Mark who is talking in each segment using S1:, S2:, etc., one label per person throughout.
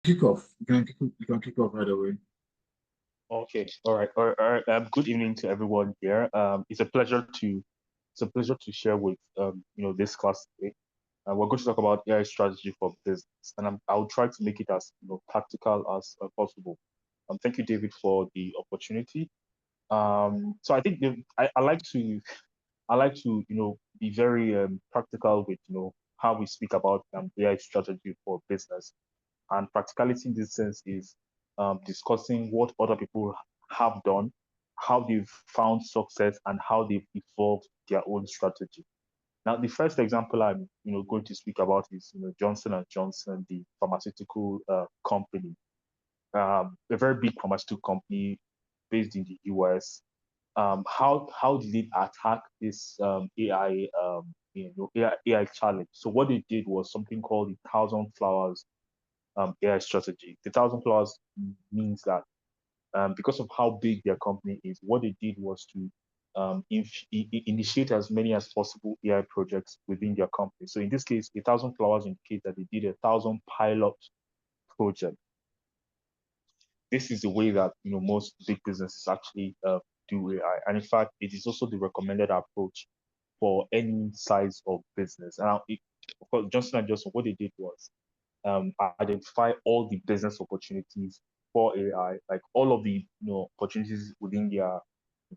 S1: kick off. You can kick off right away.
S2: Okay, all right, all right, all right. Good evening to everyone here. It's a pleasure to share with this class today. We're going to talk about AI strategy for business, and I'll try to make it as practical as possible. Thank you, David, for the opportunity. So I think I like to be very practical with how we speak about AI strategy for business. And practicality in this sense is discussing what other people have done, how they've found success, and how they've evolved their own strategy. Now, the first example I'm going to speak about is Johnson and Johnson, the pharmaceutical company, a very big pharmaceutical company based in the US. How did it attack this AI challenge? So what they did was something called the Thousand Flowers AI strategy. The Thousand Flowers means that because of how big their company is, what they did was to initiate as many as possible AI projects within their company. So in this case, a thousand flowers indicates that they did 1,000 pilot projects. This is the way that most big businesses actually do AI, and in fact, it is also the recommended approach for any size of business. And of course, Johnson and Johnson, what they did was identify all the business opportunities for AI, like all of the opportunities within their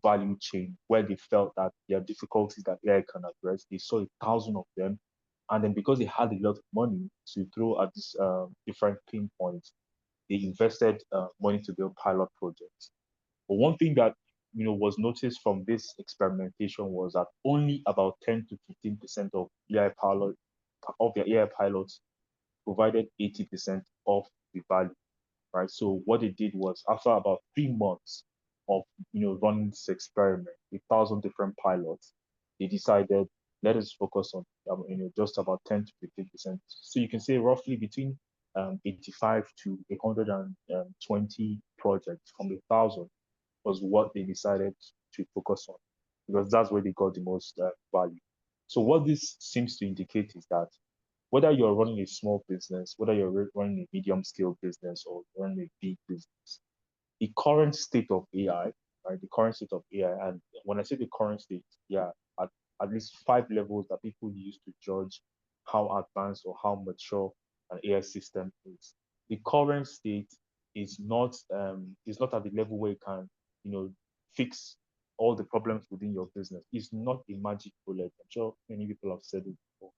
S2: value chain where they felt that there are difficulties that AI can address. They saw 1,000 of them, and then because they had a lot of money to throw at these different pain points, they invested money to build pilot projects. But one thing that was noticed from this experimentation was that only about 10 to 15% of their AI pilots provided 80% of the value, right? So what they did was after about 3 months of running this experiment with 1,000 different pilots, they decided let us focus on just about 10 to 15%. So you can say roughly between 85 to 120 projects from the 1,000 was what they decided to focus on because that's where they got the most value. So what this seems to indicate is that whether you're running a small business, whether you're running a medium scale business or running a big business, the current state of AI, right? The current state of AI, and when I say the current state, yeah, at, at least five levels that people use to judge how advanced or how mature an AI system is. The current state is not at the level where you can, you know, fix all the problems within your business. It's not a magic bullet. I'm sure many people have said it before.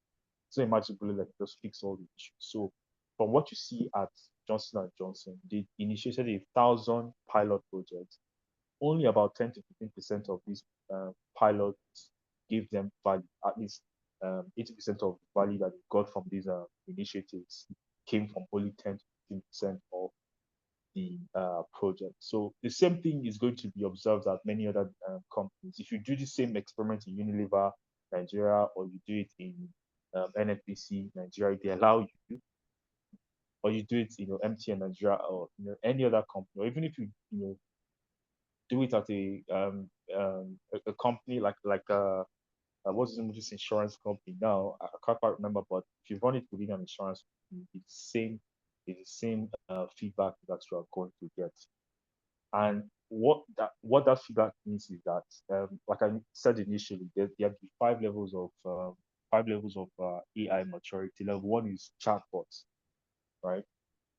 S2: It's not a magic bullet that just fix all the issues. So from what you see at Johnson and Johnson, they initiated 1,000 pilot projects. Only about 10 to 15% of these pilots gave them value. At least 80% of the value that they got from these initiatives came from only 10 to 15% of the project. So the same thing is going to be observed at many other companies. If you do the same experiment in Unilever, Nigeria, or you do it in NFPC, Nigeria, they allow you, or you do it, MTN Nigeria, or any other company, or even if you do it at a company what's the name of this insurance company now? I can't quite remember, but if you run it within an insurance company, it's the same feedback that you are going to get. And what that feedback means is that, like I said initially, there are the five levels of AI maturity. Level one is chatbots, right?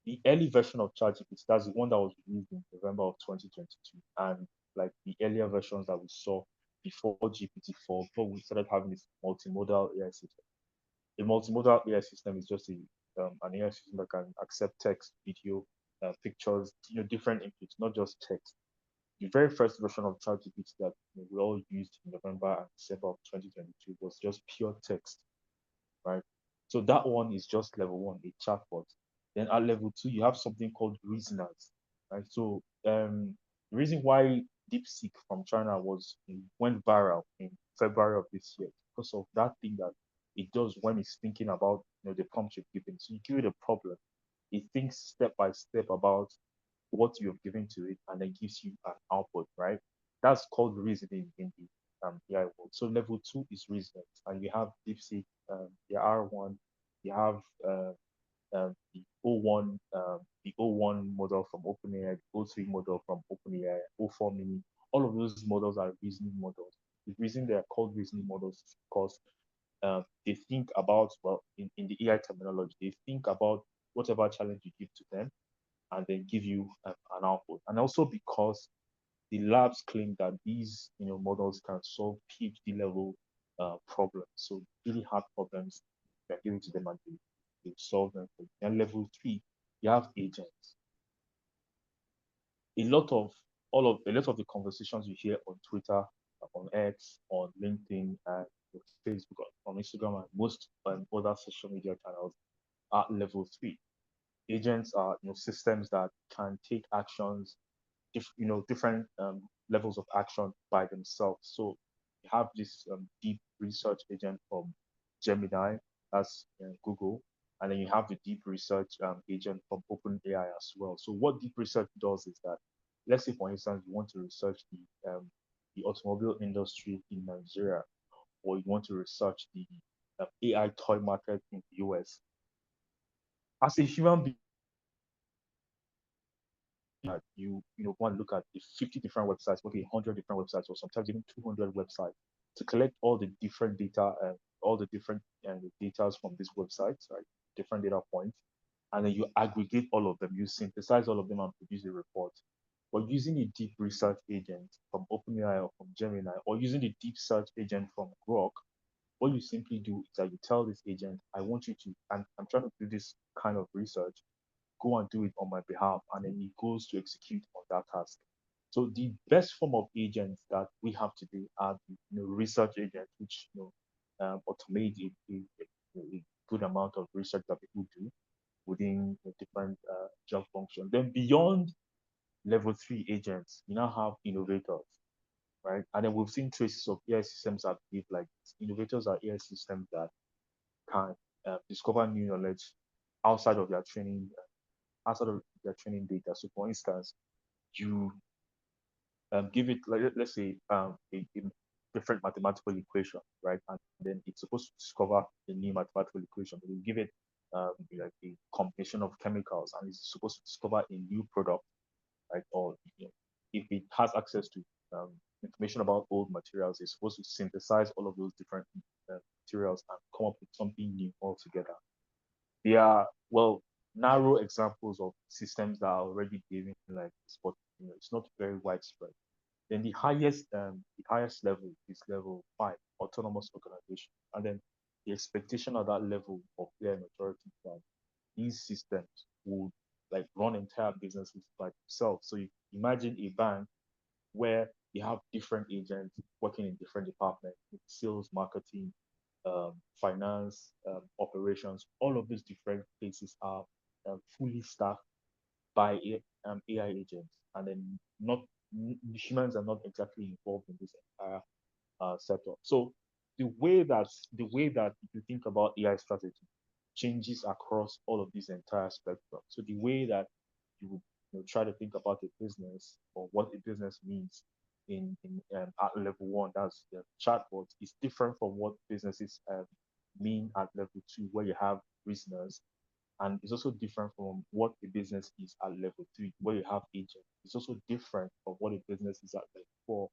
S2: The early version of ChatGPT, that's the one that was released in November of 2022, and like the earlier versions that we saw before GPT-4, before we started having this multimodal AI system. A multimodal AI system is just an AI system that can accept text, video, pictures, different inputs, not just text. The very first version of ChatGPT that we all used in November and December of 2022 was just pure text, right? So that one is just level one, a chatbot. Then at level two, you have something called reasoners, right? So the reason why DeepSeek from China went viral in February of this year because of that thing that it does when it's thinking about the prompt you've given. So you give it a problem, it thinks step by step about what you have given to it, and then gives you an output, right? That's called reasoning in the AI world. So level two is reasoning, and you have DeepSeek, the R1, you have the O1, the O1 model from OpenAI, the O3 model from OpenAI, O4 mini. All of those models are reasoning models. The reason they are called reasoning models is because they think about, well, in the AI terminology, they think about whatever challenge you give to them and then give you an output. And also because the labs claim that these models can solve PhD level problems. So really hard problems, you are giving to them and they solve them for you. And level three, you have agents. A lot of the conversations you hear on Twitter, on X, on LinkedIn, and Facebook, on Instagram, and most other social media channels are level three. Agents are systems that can take actions, different levels of action by themselves. So you have this deep research agent from Gemini, that's Google, and then you have the deep research agent from OpenAI as well. So what deep research does is that, let's say for instance, you want to research the automobile industry in Nigeria, or you want to research the AI toy market in the US. As a human being, want to look at the 50 different websites, maybe 100 different websites, or sometimes even 200 websites to collect all the different data and all the different data from these websites, right? Different data points, and then you aggregate all of them, you synthesize all of them and produce a report. But using a deep research agent from OpenAI or from Gemini, or using the deep search agent from Grok, what you simply do is that you tell this agent, I want you to, and I'm trying to do this kind of research, go and do it on my behalf, and then it goes to execute on that task. So the best form of agents that we have today are the research agents, which automate a good amount of research that people do within different job functions. Then beyond level three agents, you now have innovators, right? And then we've seen traces of AI systems that behave like this. Innovators are AI systems that can discover new knowledge outside of their training outside of their training data. So, for instance, you give it, like, let's say, a different mathematical equation, right? And then it's supposed to discover a new mathematical equation. You give it like a combination of chemicals, and it's supposed to discover a new product, right? Or if it has access to information about old materials, it's supposed to synthesize all of those different materials and come up with something new altogether. They are, well, narrow examples of systems that are already behaving like this, but it's not very widespread. Then the highest level is level five, autonomous organization, and then the expectation at that level of clear and authority that these systems would like run entire businesses by themselves. So you imagine a bank where you have different agents working in different departments, sales, marketing, finance, operations. All of these different places are fully staffed by AI agents, and then not humans are not exactly involved in this entire setup. So the way that if you think about AI strategy changes across all of these entire spectrum. So the way that you would try to think about a business or what a business means in at level one, that's the chatbot, is different from what businesses mean at level two, where you have listeners, and it's also different from what a business is at level three, where you have agents. It's also different from what a business is at level four,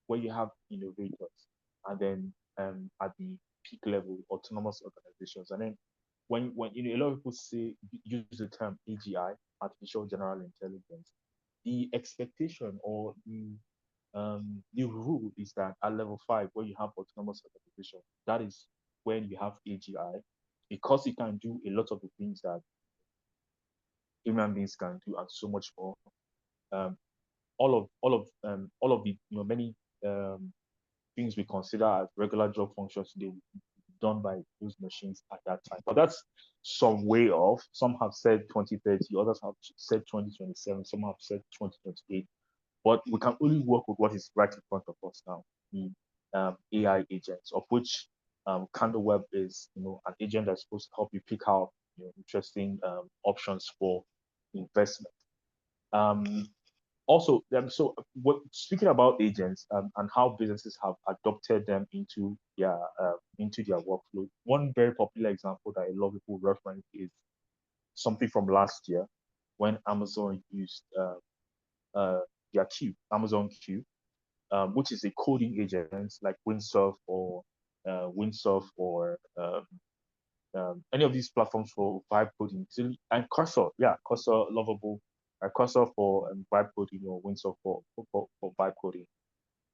S2: where you have innovators, and then at the peak level, autonomous organizations. And then when a lot of people use the term AGI, artificial general intelligence, the expectation or the rule is that at level five, where you have autonomous organization, that is when you have AGI, because it can do a lot of the things that human beings can do and so much more. Um, all of the many things we consider as regular job functions today done by those machines at that time. But that's some way off. Some have said 2030, others have said 2027, some have said 2028. But we can only work with what is right in front of us now, the AI agents, of which Candleweb is, an agent that's supposed to help you pick out interesting options for investment. Um, Also, speaking about agents and how businesses have adopted them into their workflow, one very popular example that a lot of people reference is something from last year. when Amazon used their Q, Amazon Q, which is a coding agent like Windsurf or any of these platforms for vibe coding. And Cursor, yeah, Cursor, Lovable, Cursor for vibe coding or Windsurf for vibe coding.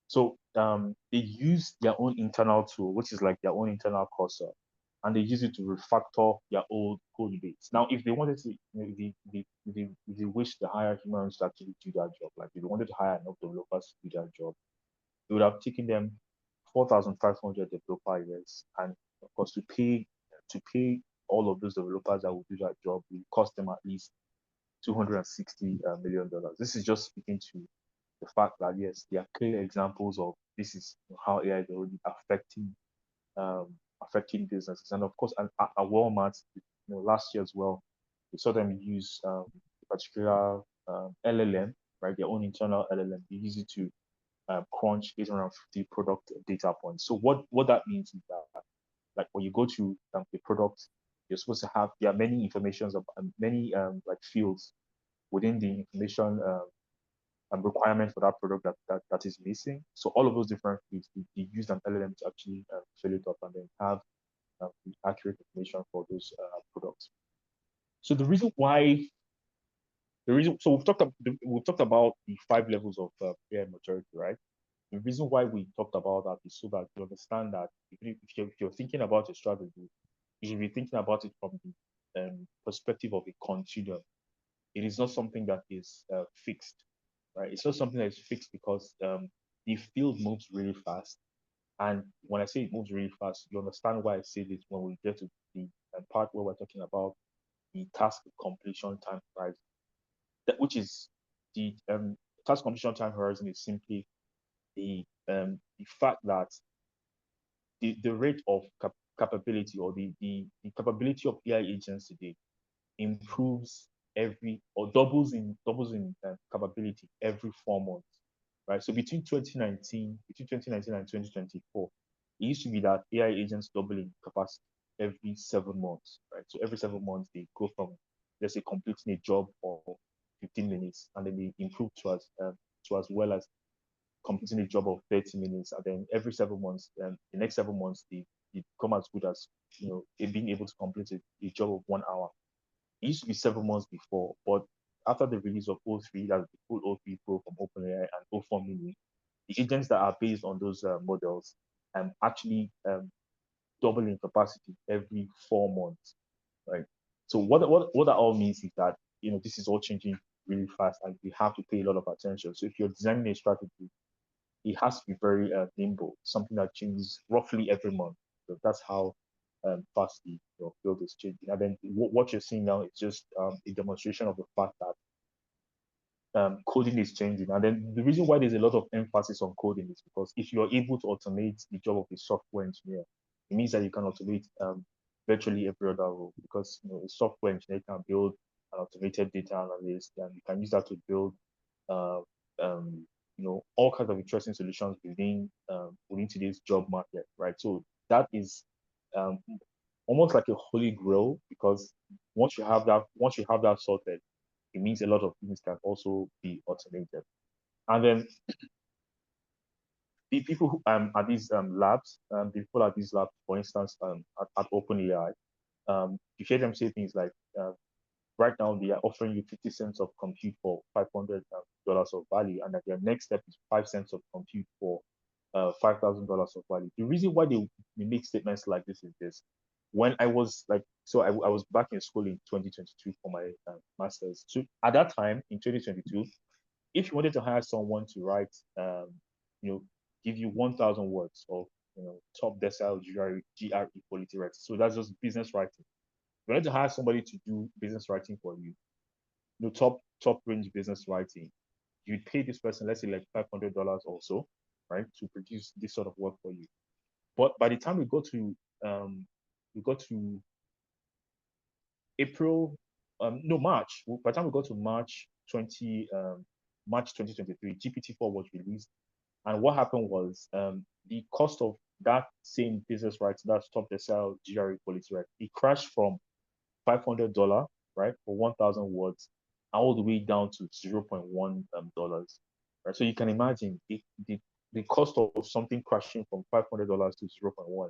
S2: So they use their own internal tool, which is like their own internal cursor, and they use it to refactor their old code base. Now, if they wanted to, if they wish to hire humans to actually do that job, like if they wanted to hire enough developers to do that job, it would have taken them 4,500 developer years, and of course to pay all of those developers that will do that job will cost them at least $260 million. This is just speaking to the fact that yes, there are clear examples of this is how AI is already um, affecting businesses, and of course, at Walmart, last year as well, we saw them use a particular LLM, right, their own internal LLM. They use it to crunch 850 product data points. So what that means is that like when you go to a product, you're supposed to have there are many informations of many like fields within the information requirement for that product that is missing. So all of those different fields, they use an LLM to actually fill it up and then have the accurate information for those products. So so we've talked about the 5 levels of AI maturity, right? The reason why we talked about that is so that you understand that if you're thinking about a strategy, you should be thinking about it from the perspective of a continuum. It is not something that is fixed, right? It's not something that is fixed because the field moves really fast. And when I say it moves really fast, you understand why I say this when we get to the part where we're talking about the task completion time horizon, which is the task completion time horizon is simply the fact that the rate of capability or the capability of AI agents today improves every or doubles in capability every 4 months, right? So between 2019 and 2024, it used to be that AI agents double in capacity every 7 months, right? So every 7 months they go from, let's say, completing a job of 15 minutes, and then they improve to as well as completing a job of 30 minutes, and then every 7 months, the next 7 months they become as good as being able to complete a job of 1 hour. It used to be 7 months before, but after the release of O3, that's the full O3 Pro from OpenAI and O4 Mini, the agents that are based on those models actually double in capacity every 4 months, right? So what that all means is that this is all changing really fast, and we have to pay a lot of attention. So if you're designing a strategy, it has to be very nimble, something that changes roughly every month. So that's how fast the field is changing. And then what you're seeing now is just a demonstration of the fact that coding is changing. And then the reason why there's a lot of emphasis on coding is because if you're able to automate the job of a software engineer, it means that you can automate virtually every other role, because a software engineer can build an automated data analyst, and you can use that to build uh, um, all kinds of interesting solutions within today's job market, right? So that is um, almost like a holy grail, because once you have that sorted, it means a lot of things can also be automated. And then the people who at these labs, the people at these labs, for instance, at OpenAI, you hear them say things like, right now they are offering you 50 cents of compute for $500 of value, and that their next step is 5 cents of compute for $5,000 of value. The reason why they make statements like this is this: when I was like, so I was back in school in 2022 for my master's. So at that time in 2022, if you wanted to hire someone to write, you know, give you 1,000 words of top decile GRE quality writing, so that's just business writing. If you wanted to hire somebody to do business writing for you, top range business writing, you'd pay this person, let's say, like $500 or so, right, to produce this sort of work for you. But by the time we got to April, no, March. By the time we got to March 2023, GPT-4 was released, and what happened was the cost of that same business writing, that top decile GRE quality, right, it crashed from $500, right, for 1,000 words, all the way down to $0.1. Right? So you can imagine the cost of something crashing from $500 to zero point 0.1.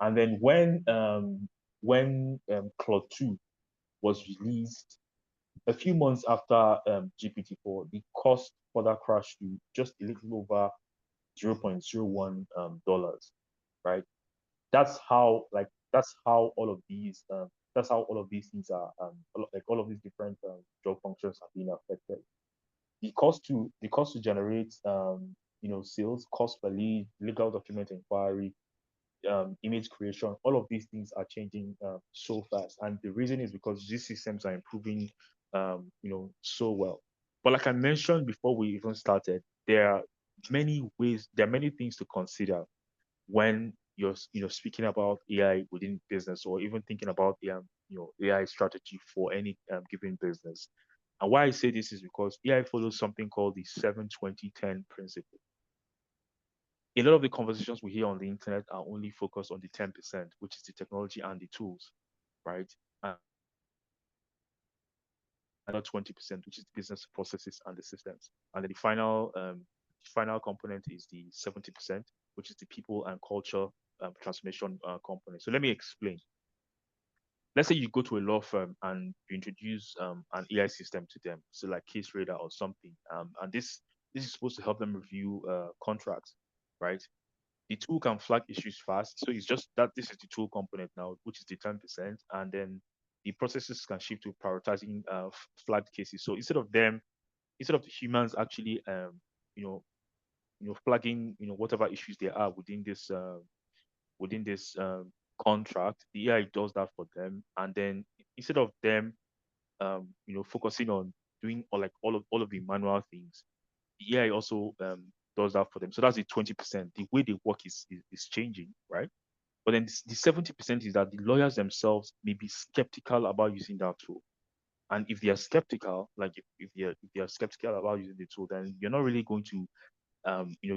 S2: And then when Claude 2 was released a few months after GPT-4, the cost for that crashed to just a little over $0.01, right? That's how all of these things are like all of these different job functions are being affected. The cost to generate sales, cost per lead, legal document inquiry, image creation, all of these things are changing so fast. And the reason is because these systems are improving, so well. But like I mentioned before we even started, there are many things to consider when you're, speaking about AI within business or even thinking about the, AI strategy for any given business. And why I say this is because AI follows something called the 7-20-10 principle. A lot of the conversations we hear on the internet are only focused on the 10%, which is the technology and the tools, right? And another 20%, which is the business processes and the systems. And then the final component is the 70%, which is the people and culture transformation component. So let me explain. Let's say you go to a law firm and you introduce an AI system to them, so like Case Radar or something, and this is supposed to help them review contracts, right? The tool can flag issues fast. So it's just that this is the tool component now, which is the 10%. And then the processes can shift to prioritizing flagged cases. So instead of the humans actually, you know, flagging, whatever issues there are within this contract, the AI does that for them. And then instead of them, focusing on doing all of the manual things, the AI also does that for them. So that's the 20%. The way they work is changing, right? But then the 70% is that the lawyers themselves may be skeptical about using that tool. And if they are skeptical, like if they are skeptical about using the tool, then you're not really going to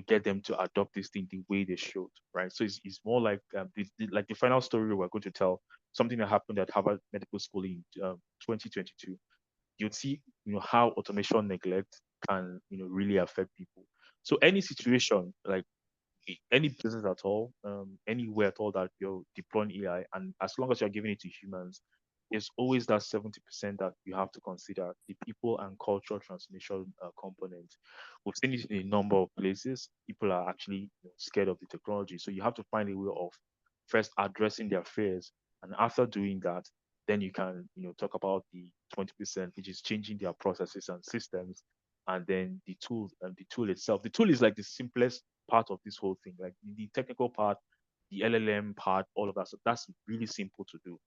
S2: get them to adopt this thing the way they should, right? So it's more like like the final story we're going to tell, something that happened at Harvard Medical School in 2022. You'd see how automation neglect can really affect people. So any situation, like any business at all, anywhere at all that you're deploying AI, and as long as you're giving it to humans, there's always that 70% that you have to consider, the people and cultural transformation component. We've seen it in a number of places. People are actually scared of the technology, so you have to find a way of first addressing their fears, and after doing that, then you can talk about the 20%, which is changing their processes and systems, and then the tool itself. The tool is like the simplest part of this whole thing, like the technical part, the LLM part, all of that. So that's really simple to do.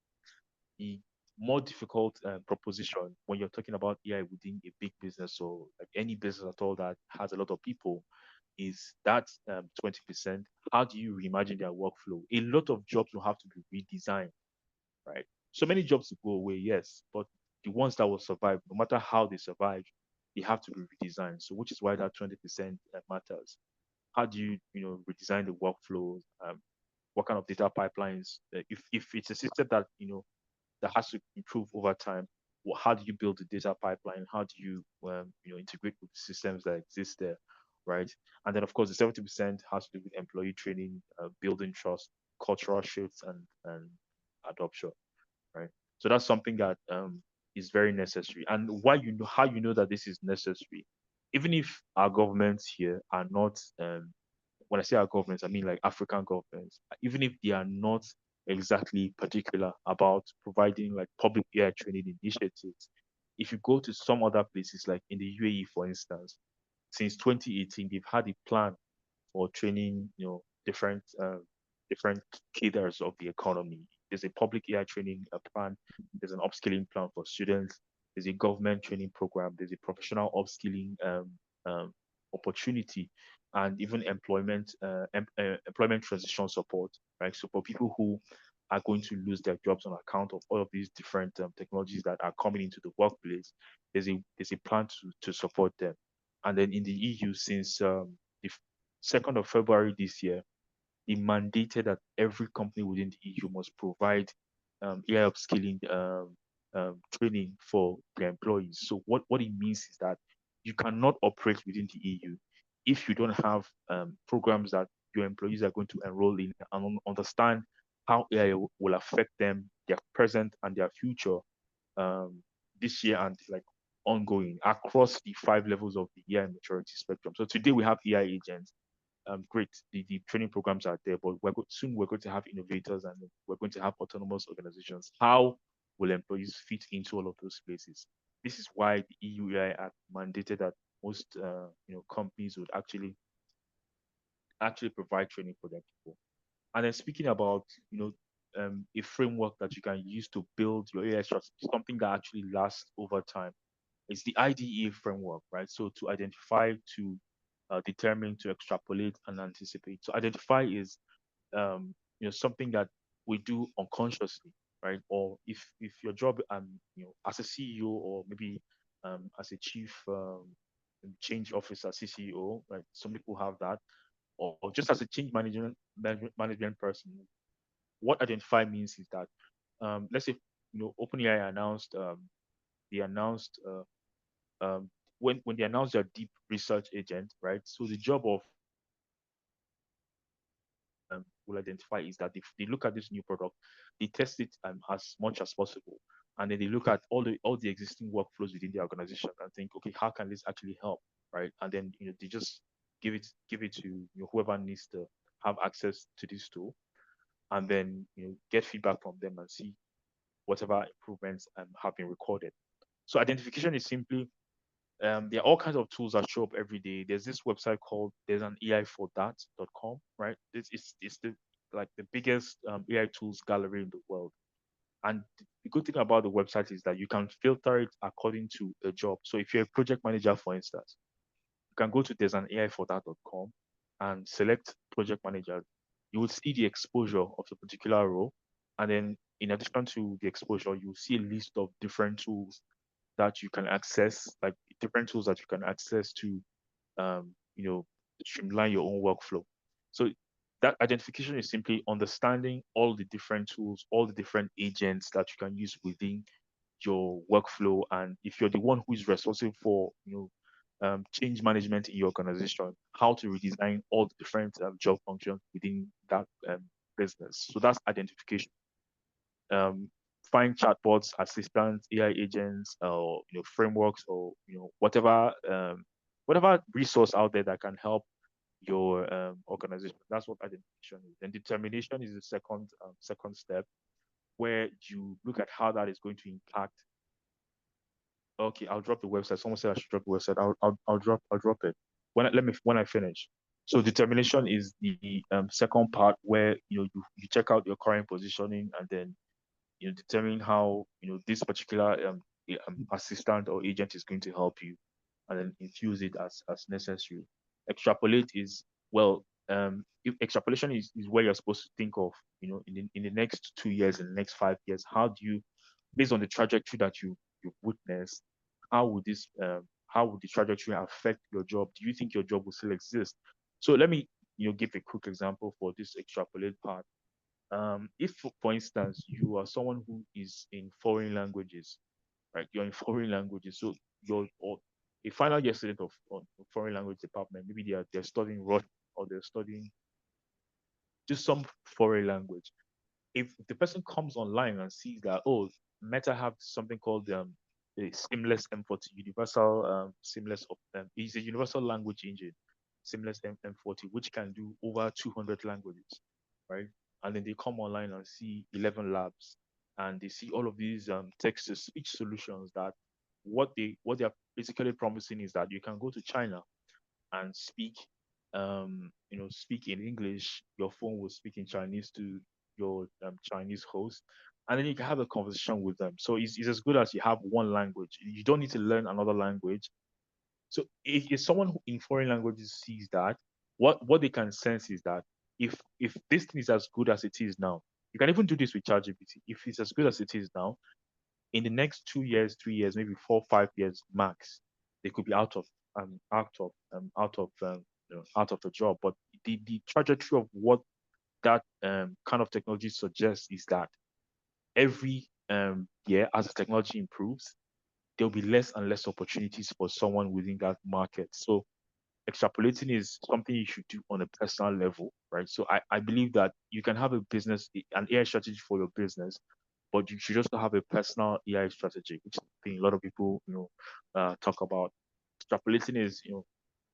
S2: The more difficult proposition when you're talking about AI within a big business or like any business at all that has a lot of people is that 20%. How do you reimagine their workflow? A lot of jobs will have to be redesigned, right? So many jobs will go away, yes, but the ones that will survive, no matter how they survive, they have to be redesigned. So which is why that 20% matters. How do you redesign the workflows? What kind of data pipelines? If it's a system that that has to improve over time, how do you build the data pipeline? How do you integrate with the systems that exist there, right? And then of course the 70% has to do with employee training, building trust, cultural shifts, and adoption, right? So that's something that is very necessary. And why how you know that this is necessary, even if our governments here are not when I say our governments, I mean like African governments, even if they are not exactly particular about providing like public AI training initiatives. If you go to some other places, like in the UAE, for instance, since 2018, they've had a plan for training, different cadres of the economy. There's a public AI training plan. There's an upskilling plan for students. There's a government training program. There's a professional upskilling opportunity, and even employment transition support. Right. So for people who are going to lose their jobs on account of all of these different technologies that are coming into the workplace, there's a plan to support them. And then in the EU, since the 2nd of February this year, it mandated that every company within the EU must provide AI upskilling training for their employees. So what it means is that you cannot operate within the EU if you don't have programs that your employees are going to enroll in and understand how AI will affect them, their present and their future, um, this year and like ongoing across the five levels of the AI maturity spectrum. So today we have AI agents. Great, the training programs are there, but soon we're going to have innovators and we're going to have autonomous organizations. How will employees fit into all of those spaces? This is why the EU AI Act mandated that most companies would actually provide training for their people. And then speaking about a framework that you can use to build your AI strategy, something that actually lasts over time. It's the IDE framework, right? So to identify, to determine, to extrapolate, and anticipate. So identify is something that we do unconsciously, right? Or if your job as a CEO or maybe as a chief change officer, CCO, right? Some people have that, or just as a change management person. What identify means is that let's say OpenAI announced they announced when they announced their deep research agent, right? So the job of will identify is that if they look at this new product, they test it as much as possible, and then they look at all the existing workflows within the organization and think, okay, how can this actually help, right? And then they just give it to whoever needs to have access to this tool, and then get feedback from them and see whatever improvements have been recorded. So identification is simply there are all kinds of tools that show up every day. There's this website called there's an AI for that.com, right? It's the like the biggest AI tools gallery in the world. And the good thing about the website is that you can filter it according to a job. So if you're a project manager, for instance, you can go to there's an AI for that.com and select project manager. You will see the exposure of the particular role. And then in addition to the exposure, you'll see a list of different tools that you can access, like different tools that you can access to, um, you know, streamline your own workflow. So that identification is simply understanding all the different tools, all the different agents that you can use within your workflow. And if you're the one who is responsible for, change management in your organization, how to redesign all the different job functions within that business. So that's identification. um, Find chatbots, assistants, AI agents, or frameworks, or whatever resource out there that can help your organization. That's what identification is. And determination is the second step, where you look at how that is going to impact. Okay, I'll drop the website. Someone said I should drop the website. I'll drop it when I finish. So determination is the second part, where you check out your current positioning, and then determine how this particular assistant or agent is going to help you, and then infuse it as necessary. Extrapolate is, well, if extrapolation is where you're supposed to think of, in the next 2 years, in the next 5 years, how do you, based on the trajectory that you've witnessed, how would the trajectory affect your job? Do you think your job will still exist? So let me give a quick example for this extrapolate part. If for instance you are someone who is in foreign languages, right? You're in foreign languages, so you're or a final year student of foreign language department, maybe they're studying Russian, or they're studying just some foreign language. If the person comes online and sees that, oh, Meta have something called the seamless M40 universal seamless is a universal language engine, seamless M40, which can do over 200 languages, right? And then they come online and see 11 labs, and they see all of these text to speech solutions, that what they're basically promising is that you can go to China and speak in English, your phone will speak in Chinese to your Chinese host, and then you can have a conversation with them. So it's as good as you have one language. You don't need to learn another language. So if someone who in foreign languages sees that, what they can sense is that if this thing is as good as it is now, you can even do this with ChatGPT. If it's as good as it is now, in the next 2 years, 3 years, maybe 4, 5 years max, they could be out of the job. But the trajectory of what that kind of technology suggests is that every yeah, as the technology improves, there'll be less and less opportunities for someone within that market. So extrapolating is something you should do on a personal level, right? So I believe that you can have a business, an AI strategy for your business, but you should also have a personal AI strategy, which is the thing a lot of people, talk about. Extrapolating is,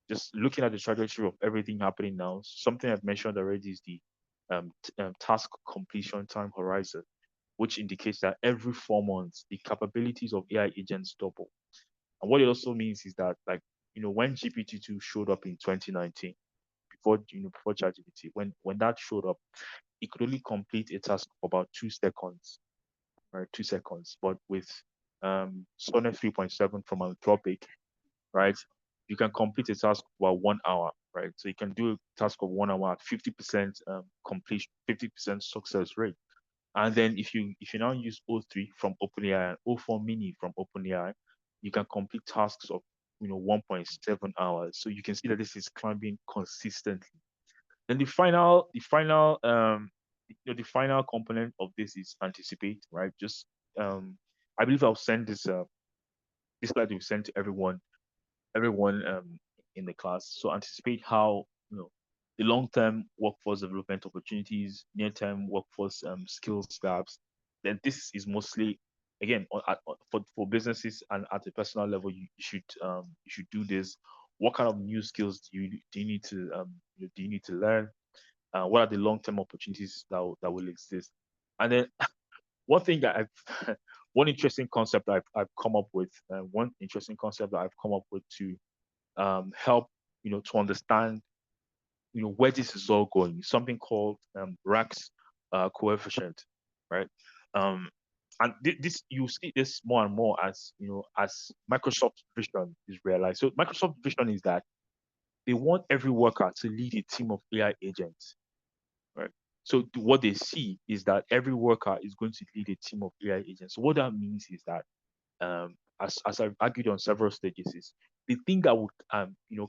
S2: just looking at the trajectory of everything happening now. Something I've mentioned already is the task completion time horizon, which indicates that every 4 months, the capabilities of AI agents double. And what it also means is that, like, when GPT-2 showed up in 2019, before ChatGPT, when that showed up, it could only complete a task for about 2 seconds, right? 2 seconds. But with Sonnet 3.7 from Anthropic, right, you can complete a task for 1 hour, right? So you can do a task of 1 hour at 50% completion, 50% success rate. And then if you now use O3 from OpenAI and O4 Mini from OpenAI, you can complete tasks of 1.7 hours. So you can see that this is climbing consistently. Then the final component of this is anticipate, right? Just I believe I'll send this slide will send to everyone in the class. So anticipate how the long-term workforce development opportunities, near-term workforce skills gaps. Then this is mostly again for businesses and at a personal level. You should do this. What kind of new skills do you need to do you need to learn? What are the long-term opportunities that will exist? And then one thing that I've one interesting concept I've come up with, one interesting concept that I've come up with to help to understand where this is all going. Something called Rax coefficient, right? Um, and this you see this more and more as as Microsoft vision is realized. So Microsoft vision is that they want every worker to lead a team of AI agents, right? So what they see is that every worker is going to lead a team of AI agents. So what that means is that as I've argued on several stages, is the thing that would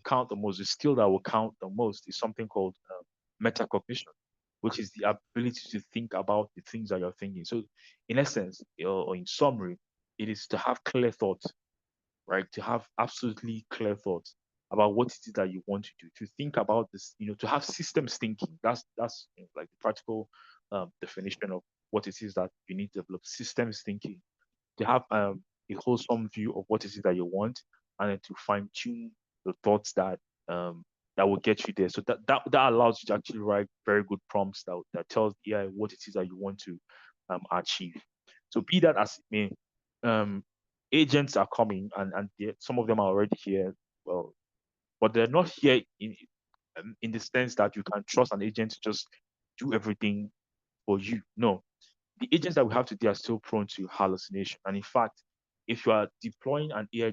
S2: count the most, the skill that will count the most is something called metacognition, which is the ability to think about the things that you're thinking. So, in essence, or in summary, it is to have clear thoughts, right? To have absolutely clear thoughts about what it is that you want to do, to think about this, to have systems thinking. That's like the practical definition of what it is that you need to develop systems thinking, to have a wholesome view of what it is that you want, and then to fine tune the thoughts that will get you there. So that allows you to actually write very good prompts that tells the AI what it is that you want to achieve. So be that as it may, um, agents are coming, and some of them are already here. Well, but they're not here in the sense that you can trust an agent to just do everything for you. No, the agents that we have today are still prone to hallucination. And in fact, if you are deploying an AI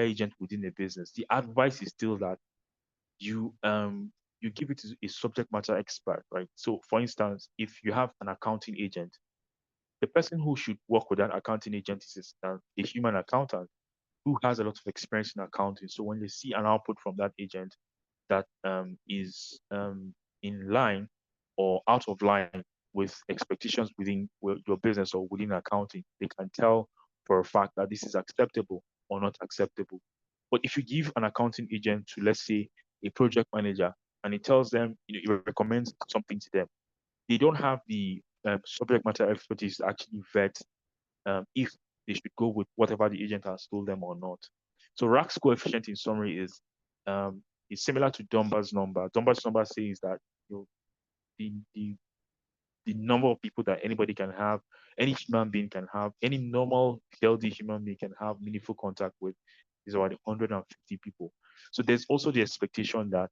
S2: agent within a business, the advice is still that you give it to a subject matter expert, right? So, for instance, if you have an accounting agent, the person who should work with that accounting agent is a human accountant who has a lot of experience in accounting. So when they see an output from that agent that is in line or out of line with expectations within your business or within accounting, they can tell for a fact that this is acceptable or not acceptable. But if you give an accounting agent to, let's say, a project manager, and it tells them, it recommends something to them, they don't have the subject matter expertise to actually vet if they should go with whatever the agent has told them or not. So Rack's coefficient in summary is similar to Dunbar's number. Dunbar's number says that the, the the number of people that anybody can have, any human being can have, any normal healthy human being can have meaningful contact with is about 150 people. So there's also the expectation that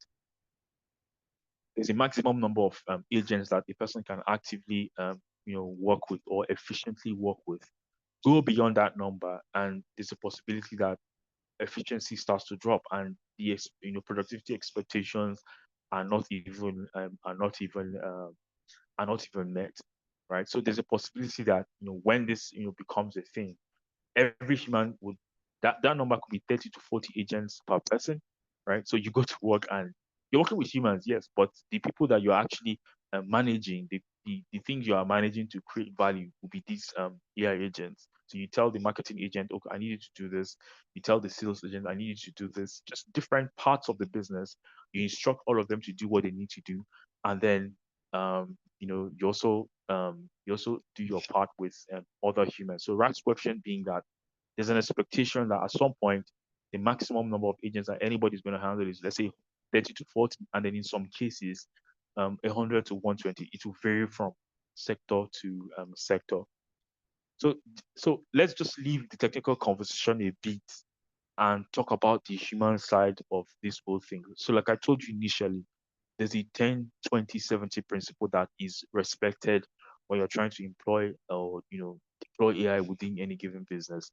S2: there's a maximum number of agents that a person can actively work with or efficiently work with. Go beyond that number, and there's a possibility that efficiency starts to drop, and the productivity expectations are not even met, right? So there's a possibility that when this becomes a thing, every human would that number could be 30 to 40 agents per person, right? So you go to work and you're working with humans, yes, but the people that you're actually managing, the the things you are managing to create value will be these AI agents. So you tell the marketing agent, okay, I need you to do this. You tell the sales agent, I need you to do this. Just different parts of the business. You instruct all of them to do what they need to do, and then you also do your part with other humans. So Rack's question being that there's an expectation that at some point the maximum number of agents that anybody's going to handle is, let's say, 30 to 40, and then in some cases 100 to 120. It will vary from sector to sector. So let's just leave the technical conversation a bit and talk about the human side of this whole thing. So like I told you initially, there's a 10-20-70 principle that is respected when you're trying to employ or deploy AI within any given business.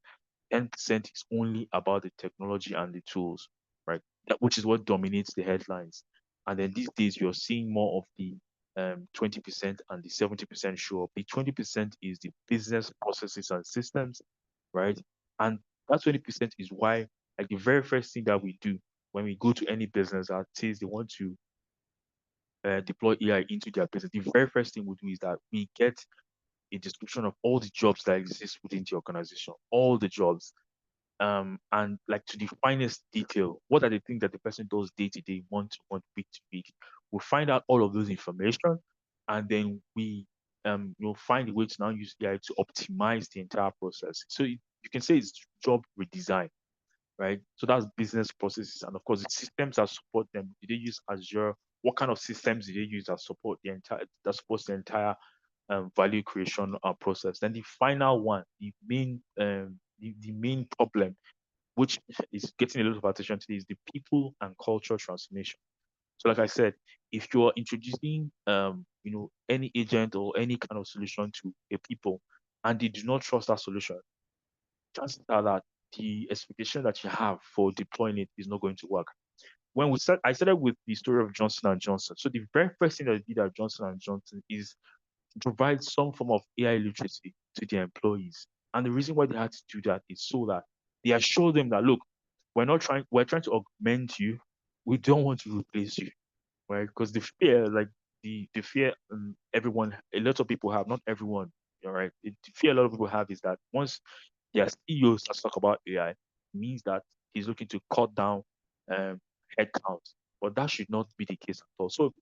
S2: 10% is only about the technology and the tools, right? Which is what dominates the headlines. And then these days, you're seeing more of the 20% and the 70% show up. The 20% is the business processes and systems, right? And that 20% is why, like, the very first thing that we do when we go to any business that says they want to deploy AI into their business, the very first thing we do is that we get a description of all the jobs that exist within the organization, all the jobs, and like to the finest detail. What are the things that the person does day to day, month to month, week to week? We'll find out all of those information, and then we find a way to now use AI to optimize the entire process. So you can say it's job redesign, right? So that's business processes, and of course, the systems that support them. Do they use Azure? What kind of systems do they use that support the entire that supports the entire value creation process? Then the final one, the main problem, which is getting a lot of attention today, is the people and culture transformation. So, like I said, if you're introducing any agent or any kind of solution to a people, and they do not trust that solution, chances are that the expectation that you have for deploying it is not going to work. I started with the story of Johnson and Johnson. So the very first thing that they did at Johnson and Johnson is to provide some form of AI literacy to their employees. And the reason why they had to do that is so that they assure them that, look, we're trying to augment you. We don't want to replace you, right? Because the fear, like the fear everyone, a lot of people have, not everyone, all right. The fear a lot of people have is that once their CEO starts to talk about AI, it means that he's looking to cut down um, headcount. But that should not be the case at all. So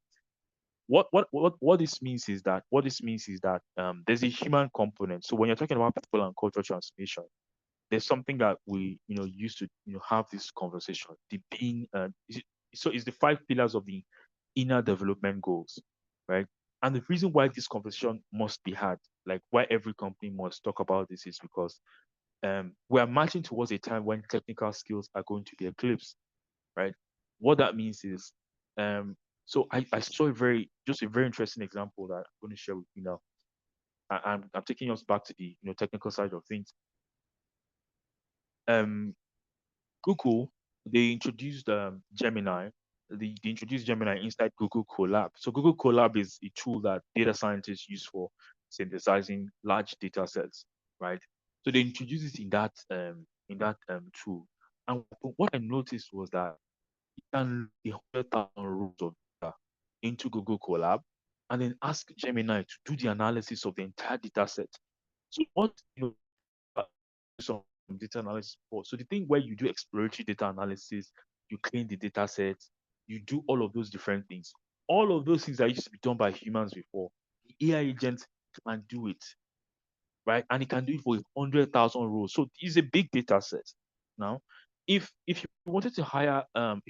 S2: what this means is that there's a human component. So when you're talking about people and cultural transformation, there's something that we used to have this conversation. The being so it's the five pillars of the inner development goals, right? And the reason why this conversation must be had, like why every company must talk about this, is because we are marching towards a time when technical skills are going to be eclipsed, right? What that means is, so I saw a very interesting example that I'm going to share with you now. I'm taking us back to the technical side of things. Um, Google, they introduced Gemini. They introduced Gemini inside Google Colab. So Google Colab is a tool that data scientists use for synthesizing large data sets, right? So they introduced it in that tool. And what I noticed was that you can load 100,000 rows of data into Google Colab and then ask Gemini to do the analysis of the entire data set. So what some data analysis for. So the thing where you do exploratory data analysis, you clean the data set, you do all of those different things. All of those things that used to be done by humans before, the AI agent can do it, right? And it can do it for 100,000 rows. So it's a big data set. Now, if you wanted to hire a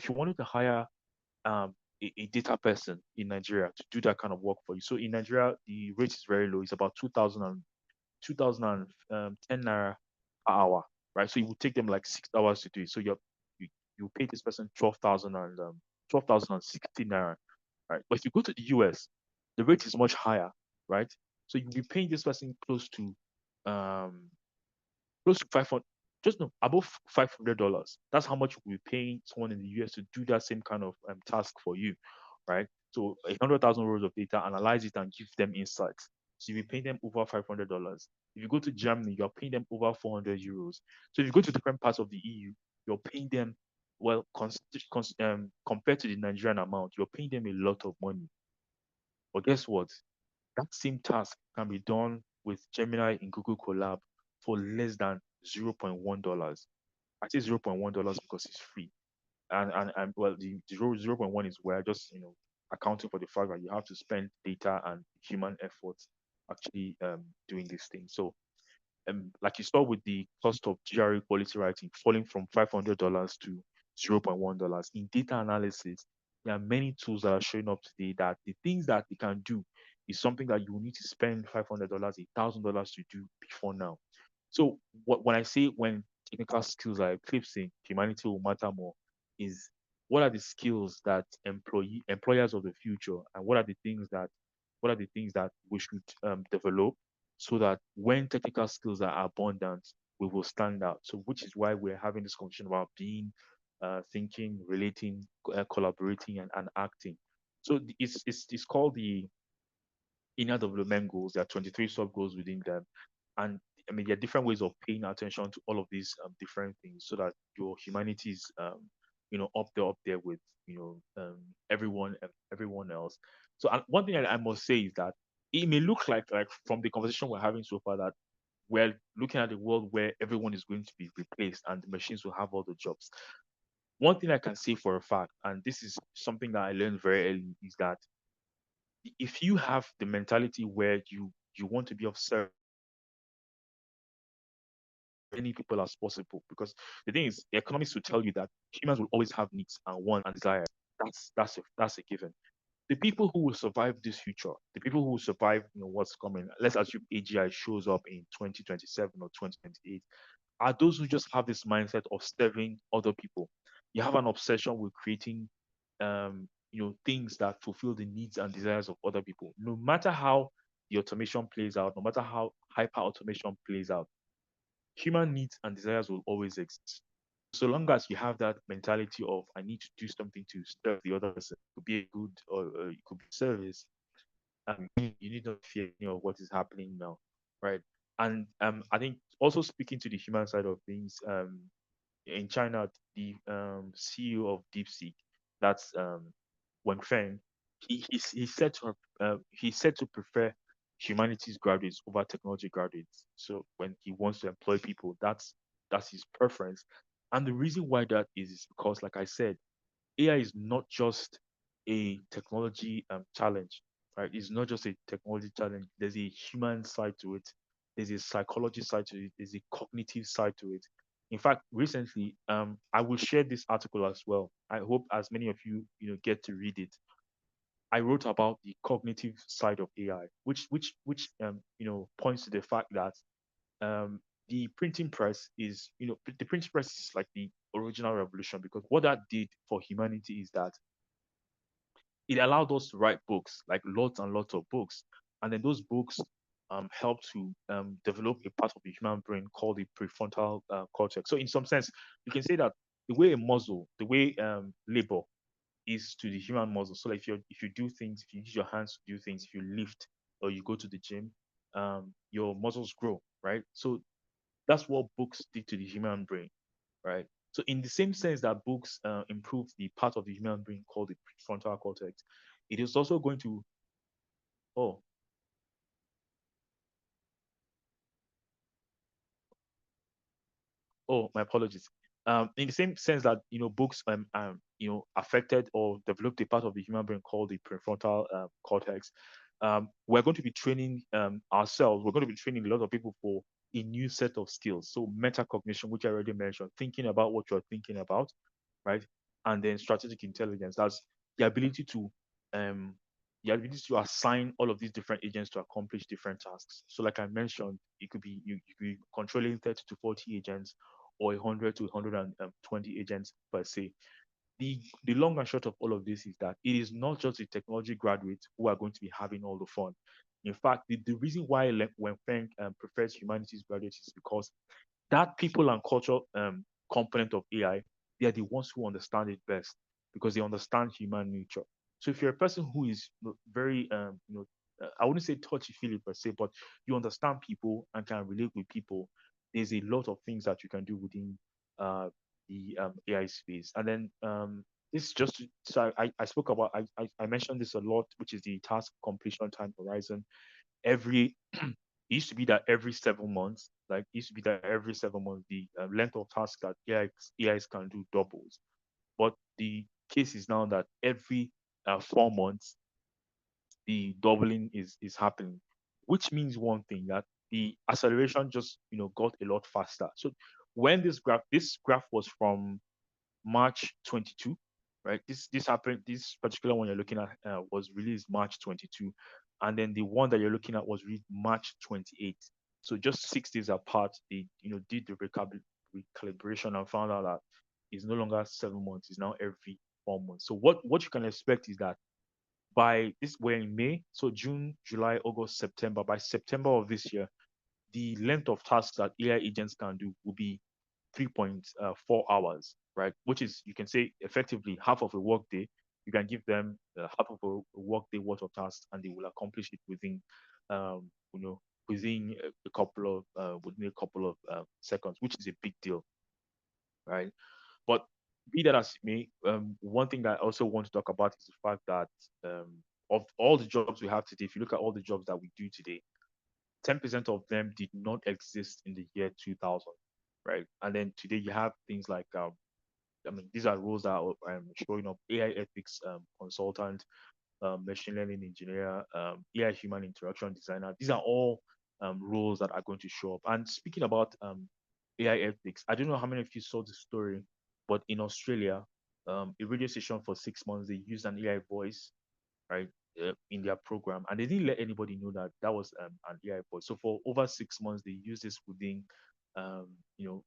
S2: data person in Nigeria to do that kind of work for you. So in Nigeria, the rate is very low. It's about 2,010 naira per hour, right? So it would take them like 6 hours to do it. So you pay this person 12,060 naira, right? But if you go to the US, the rate is much higher, right? So you'll be paying this person um close to 500, just no, above $500. That's how much we're paying someone in the US to do that same kind of task for you, right? So 100,000 rows of data, analyze it and give them insights. So you pay them over $500. If you go to Germany, you're paying them over 400 euros. So if you go to different parts of the EU, you're paying them, well, compared to the Nigerian amount, you're paying them a lot of money. But guess what? That same task can be done with Gemini in Google Colab for less than $0.1. I say $0.1 because it's free. And well, the 0.1 is where just accounting for the fact that you have to spend data and human effort actually doing this thing. So like you saw with the cost of GRE quality writing falling from $500 to $0.1 in data analysis, there are many tools that are showing up today that the things that they can do is something that you will need to spend $500, $1,000 to do before now. So when I say when technical skills are eclipsing, humanity will matter more, is what are the skills that employers of the future, and what are the things that we should develop so that when technical skills are abundant, we will stand out. So which is why we're having this conversation about being, thinking, relating, collaborating, and acting. So it's called the inner development goals. There are 23 sub goals within them. And I mean, there are different ways of paying attention to all of these different things so that your humanity is, up there with, everyone else. So one thing I must say is that it may look like from the conversation we're having so far that we're looking at a world where everyone is going to be replaced and the machines will have all the jobs. One thing I can say for a fact, and this is something that I learned very early, is that if you have the mentality where you want to be of service many people as possible, because the thing is economists will tell you that humans will always have needs and wants and desires. That's a given. The people who will survive this future, the people who will survive what's coming, let's assume AGI shows up in 2027 or 2028, are those who just have this mindset of serving other people. You have an obsession with creating things that fulfill the needs and desires of other people. No matter how the automation plays out, no matter how hyper automation plays out, human needs and desires will always exist. So long as you have that mentality of I need to do something to serve the other person, it could be a good or it could be service, you need not fear what is happening now, right? And I think also speaking to the human side of things, in China, the CEO of DeepSeek, that's Wenfeng, he said to prefer humanities graduates over technology graduates. So when he wants to employ people, that's his preference. And the reason why that is because, like I said, AI is not just a technology challenge, right? It's not just a technology challenge. There's a human side to it. There's a psychology side to it. There's a cognitive side to it. In fact, recently, I will share this article as well. I hope as many of you, get to read it. I wrote about the cognitive side of AI, which points to the fact that the printing press is, the printing press is like the original revolution because what that did for humanity is that it allowed us to write books, like lots and lots of books. And then those books help to develop a part of the human brain called the prefrontal cortex. So in some sense, you can say that the way a muscle, the way labor is to the human muscle. So like if you do things, if you use your hands to do things, if you lift or you go to the gym, your muscles grow, right? So that's what books did to the human brain, right? So, in the same sense that books improve the part of the human brain called the prefrontal cortex, it is also going to. Oh, my apologies. In the same sense that books affected or developed a part of the human brain called the prefrontal cortex, we're going to be training ourselves. We're going to be training a lot of people for a new set of skills. So metacognition, which I already mentioned, thinking about what you're thinking about, right? And then strategic intelligence. That's the ability to um, assign all of these different agents to accomplish different tasks. So, like I mentioned, it could be you could be controlling 30 to 40 agents or 100 to 120 agents per se. The long and short of all of this is that it is not just the technology graduates who are going to be having all the fun. In fact, the reason why when Frank prefers humanities graduates is because that people and culture component of AI, they are the ones who understand it best because they understand human nature. So if you're a person who is very, I wouldn't say touchy feely per se, but you understand people and can relate with people, there's a lot of things that you can do within uh, the AI space. And then this just so I spoke about I mentioned this a lot, which is the task completion time horizon. Every it used to be that every 7 months, like it used to be that every 7 months, the length of task that AIs can do doubles. But the case is now that every 4 months, the doubling is happening, which means one thing, that the acceleration just got a lot faster. So when this graph was from March 22, right? This happened. This particular one you're looking at was released March 22, and then the one that you're looking at was released March 28. So just 6 days apart, they did the recalibration and found out that it's no longer 7 months; it's now every 4 months. So what you can expect is that by this we're in May, so June, July, August, September. By September of this year, the length of tasks that AI agents can do will be 3.4 hours, right? Which is, you can say, effectively half of a workday. You can give them half of a workday worth of tasks, and they will accomplish it um, you know, within a couple of seconds, which is a big deal, right? But be that as it may, one thing that I also want to talk about is the fact that of all the jobs we have today, if you look at all the jobs that we do today, 10% of them did not exist in the year 2000, right? And then today you have things like, I mean, these are roles that are showing up: AI ethics consultant, machine learning engineer, AI human interaction designer. These are all roles that are going to show up. And speaking about AI ethics, I don't know how many of you saw the story, but in Australia, a radio station for 6 months, they used an AI voice, right, in their program, and they didn't let anybody know that that was an AI voice. So for over 6 months, they used this within, um, you know,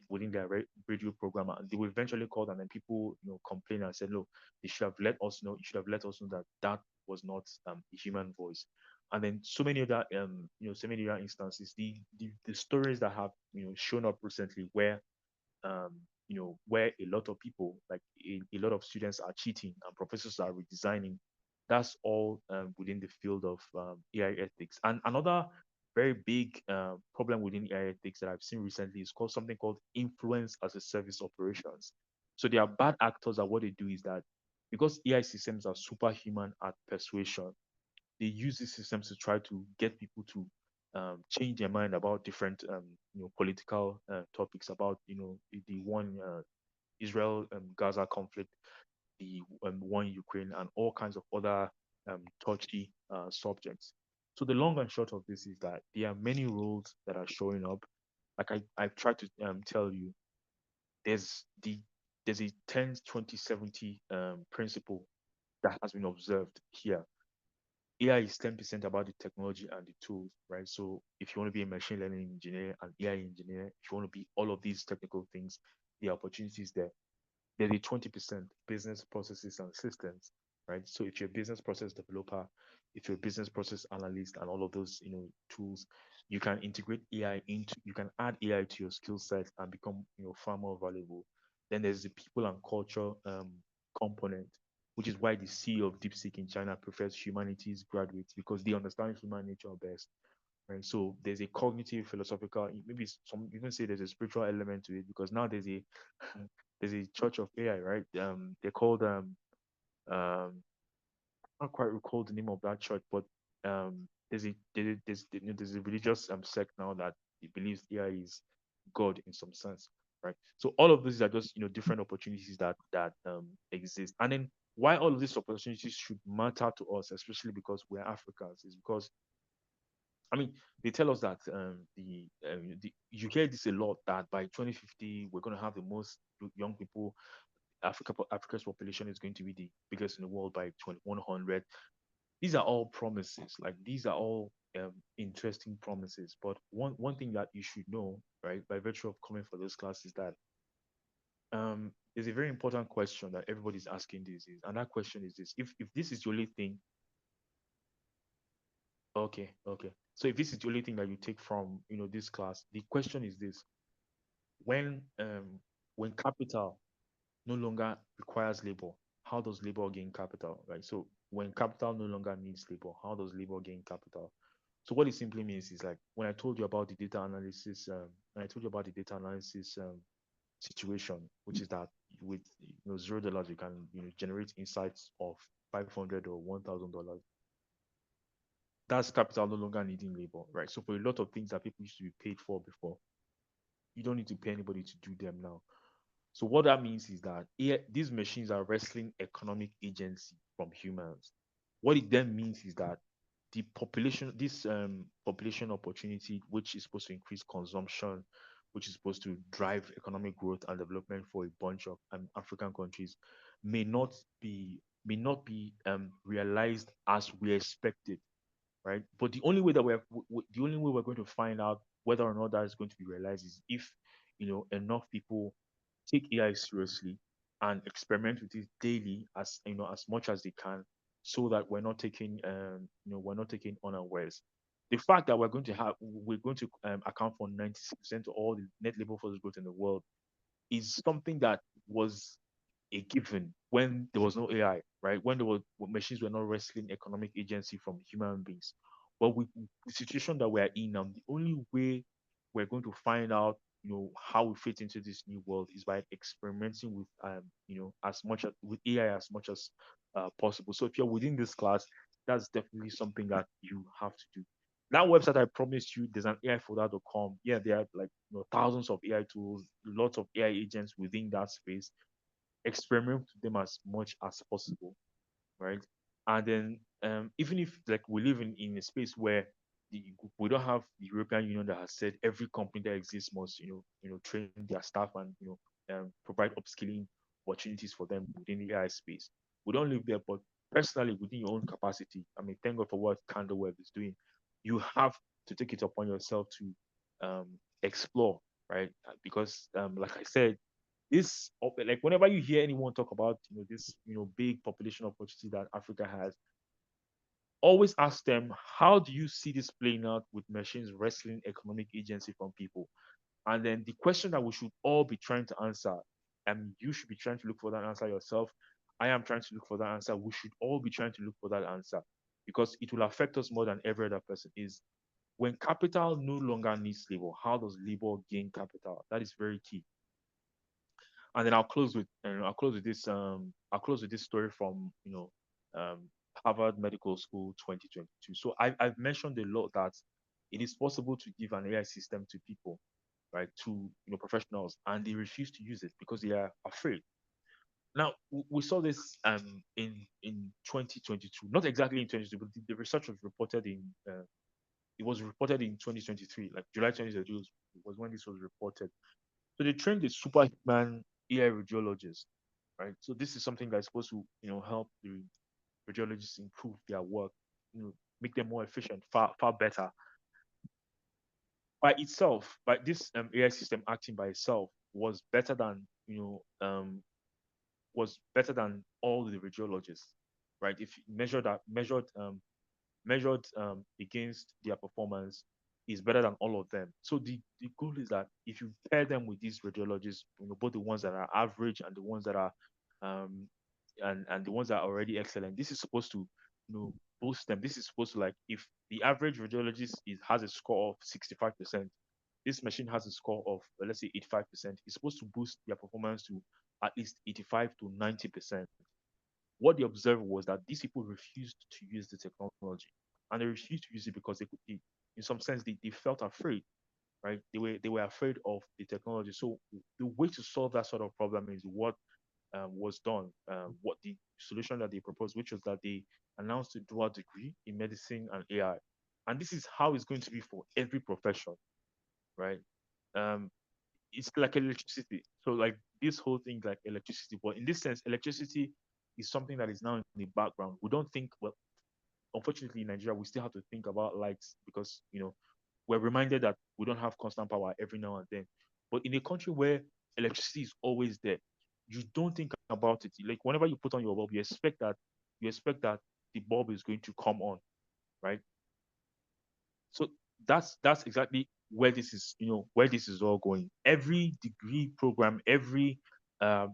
S2: within their radio program, and they were eventually called, and then people, complained and said, "Look, they should have let us know. You should have let us know that that was not a human voice." And then so many other instances. The stories that have shown up recently where where a lot of people, like a lot of students are cheating and professors are redesigning. That's all within the field of AI ethics. And another very big problem within AI ethics that I've seen recently is called something called influence as a service operations. So they are bad actors, and what they do is that because AI systems are superhuman at persuasion, they use these systems to try to get people to change their mind about different political topics, about the one Israel Gaza conflict, the one Ukraine, and all kinds of other touchy subjects. So the long and short of this is that there are many roles that are showing up. Like I've tried to tell you, there's the there's a 10 20 70 principle that has been observed here. AI is 10% about the technology and the tools, right? So if you want to be a machine learning engineer, an AI engineer, if you want to be all of these technical things, the opportunities there. There's a 20% business processes and systems, right? So if you're a business process developer, if you're a business process analyst and all of those, tools, you can integrate AI into, you can add AI to your skill set and become, far more valuable. Then there's the people and culture component, which is why the CEO of DeepSeek in China prefers humanities graduates, because they understand human nature best. Right. So there's a cognitive, philosophical, maybe some even say there's a spiritual element to it, because now there's a there's a church of AI, right? They're called I can't quite recall the name of that church, but there's a religious sect now that it believes AI is God in some sense, right? So all of these are just different opportunities that exist, and then why all of these opportunities should matter to us, especially because we're Africans, is because, I mean, they tell us that you hear this a lot, that by 2050 we're going to have the most young people. Africa's population is going to be the biggest in the world by 2100. These are all promises. Like, these are all interesting promises. But one thing that you should know, right, by virtue of coming for this class, is that there's a very important question that everybody's asking this is, and that question is this: if this is the only thing, okay, okay. So if this is the only thing that you take from this class, the question is this: when when capital no longer requires labor, how does labor gain capital, right? So when capital no longer needs labor, how does labor gain capital? So what it simply means is, like, when I told you about the data analysis, when I told you about the data analysis situation, which is that with $0, you can generate insights of 500 or $1,000. That's capital no longer needing labor, right? So for a lot of things that people used to be paid for before, you don't need to pay anybody to do them now. So what that means is that these machines are wresting economic agency from humans. What it then means is that the population, this population opportunity, which is supposed to increase consumption, which is supposed to drive economic growth and development for a bunch of African countries, may not be realized as we expected, right? But the only way we're going to find out whether or not that is going to be realized is if enough people take AI seriously and experiment with it daily as much as they can, so that we're not taking unawares. The fact that we're going to account for 96% of all the net labor force growth in the world is something that was a given when there was no AI, right? When machines were not wrestling economic agency from human beings. But with the situation that we're in now, the only way we're going to find out, how we fit into this new world is by experimenting with, as much with AI as much as possible. So if you're within this class, that's definitely something that you have to do. That website I promised you, there's an AI.com. Yeah, there are like thousands of AI tools, lots of AI agents within that space. Experiment with them as much as possible, right? And then even if like we live in a space where we don't have the European Union that has said every company that exists must train their staff and provide upskilling opportunities for them within the AI space. We don't live there, but personally within your own capacity, I mean, thank God for what Candleweb is doing. You have to take it upon yourself to explore, right? Because like I said, like whenever you hear anyone talk about this big population opportunity that Africa has, always ask them, how do you see this playing out with machines wrestling economic agency from people? And then the question that we should all be trying to answer, and you should be trying to look for that answer yourself. I am trying to look for that answer. We should all be trying to look for that answer, because it will affect us more than every other person. Is when capital no longer needs labor, how does labor gain capital? That is very key. And then I'll close with this story from Harvard Medical School 2022. So I've mentioned a lot that it is possible to give an AI system to people, right, to professionals, and they refuse to use it because they are afraid. Now we saw this in 2022, not exactly in 2022, but the research was reported in it was reported in 2023, like July 2022 was when this was reported. So they trained a superhuman AI radiologist, right? So this is something that's supposed to, help the radiologists improve their work, make them more efficient, far better. By itself, by this AI system acting by itself was better than, was better than all the radiologists, right? If you measured against their performance, is better than all of them. So the goal is that if you pair them with these radiologists, both the ones that are average and the ones that are um and the ones that are already excellent, this is supposed to boost them. This is supposed to, like, if the average radiologist has a score of 65%, this machine has a score of let's say 85%. It's supposed to boost their performance to at least 85 to 90%. What they observed was that these people refused to use the technology, and they refused to use it because in some sense, they felt afraid, right? They were afraid of the technology. So the way to solve that sort of problem is what was done, what the solution that they proposed, which was that they announced a dual degree in medicine and AI, and this is how it's going to be for every profession, right? Um, it's like electricity. So like this whole thing like electricity, but in this sense, electricity is something that is now in the background. We don't think, well, unfortunately in Nigeria, we still have to think about lights because we're reminded that we don't have constant power every now and then. But in a country where electricity is always there, you don't think about it. Like whenever you put on your bulb, you expect that the bulb is going to come on, right? So that's exactly where this is, where this is all going. Every degree program, um,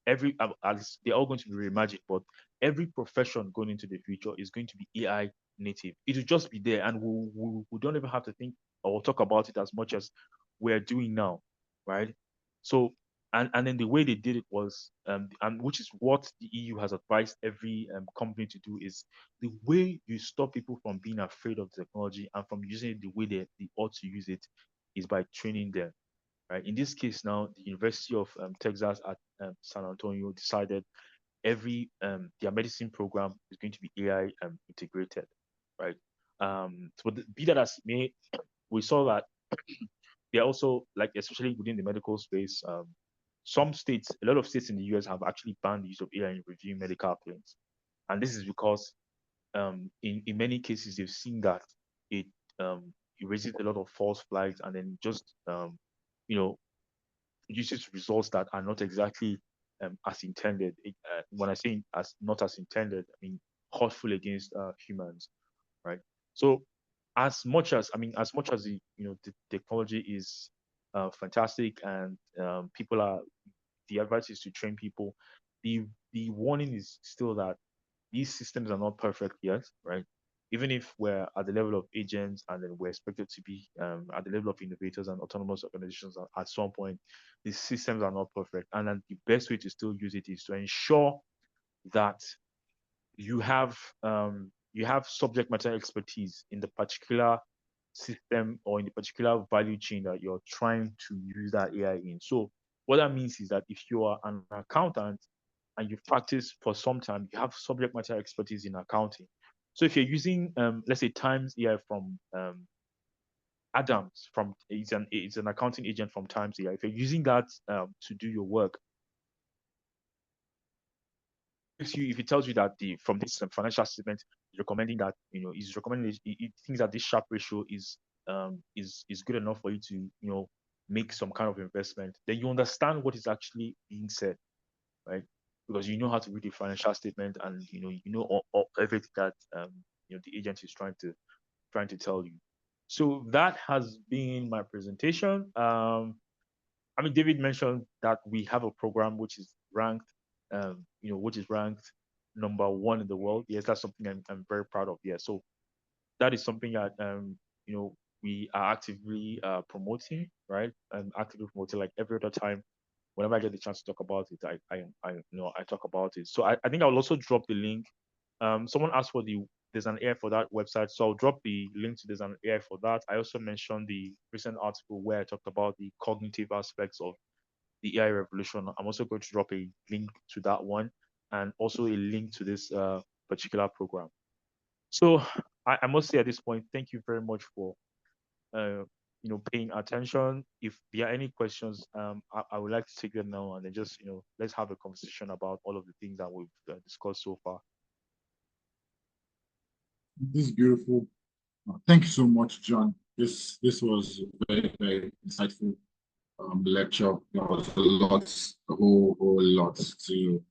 S2: at least they're all going to be reimagined, but every profession going into the future is going to be AI native. It will just be there, and we don't even have to think or talk about it as much as we're doing now, right? So And then the way they did it was, and which is what the EU has advised every company to do, is the way you stop people from being afraid of technology and from using it the way they ought to use it is by training them. Right. In this case, now the University of Texas at San Antonio decided their medicine program is going to be AI integrated. Right. So be that as it may, we saw that they're also, like, especially within the medical space, some states, a lot of states in the US have actually banned the use of AI in reviewing medical claims. And this is because in many cases they've seen that it it raises a lot of false flags, and then just you know produces results that are not exactly as intended. When I say as not as intended, I mean hurtful against humans, right? So as much as the technology is fantastic, and people are the advice is to train people, the warning is still that these systems are not perfect yet, right? Even if we're at the level of agents, and then we're expected to be at the level of innovators and autonomous organizations at some point, these systems are not perfect. And then the best way to still use it is to ensure that you have subject matter expertise in the particular system or in the particular value chain that you're trying to use that AI in. So what that means is that if you are an accountant and you've practiced for some time, you have subject matter expertise in accounting. So if you're using, let's say, Times AI from Adams, from it's an accounting agent from Times AI. If you're using that to do your work, if it tells you that the from this financial statement is recommending that is recommending it thinks that this Sharp ratio is good enough for you to make some kind of investment, then you understand what is actually being said, right? Because you know how to read the financial statement, and all everything that the agent is trying to tell you. So that has been my presentation. I mean, David mentioned that we have a program which is ranked, which is ranked #1 in the world. Yes, that's something I'm very proud of. Yeah, so that is something that we are actively promoting, right? And actively promoting, like every other time. Whenever I get the chance to talk about it, I talk about it. So I think I'll also drop the link. Someone asked for there's an AI for that website, so I'll drop the link to there's an AI for that. I also mentioned the recent article where I talked about the cognitive aspects of the AI revolution. I'm also going to drop a link to that one, and also a link to this particular program. So I must say at this point, thank you very much for paying attention. If there are any questions, I would like to take them now, and then just let's have a conversation about all of the things that we've discussed so far.
S1: This is beautiful. Thank you so much, John. This was very, very insightful lecture. There was a whole lot to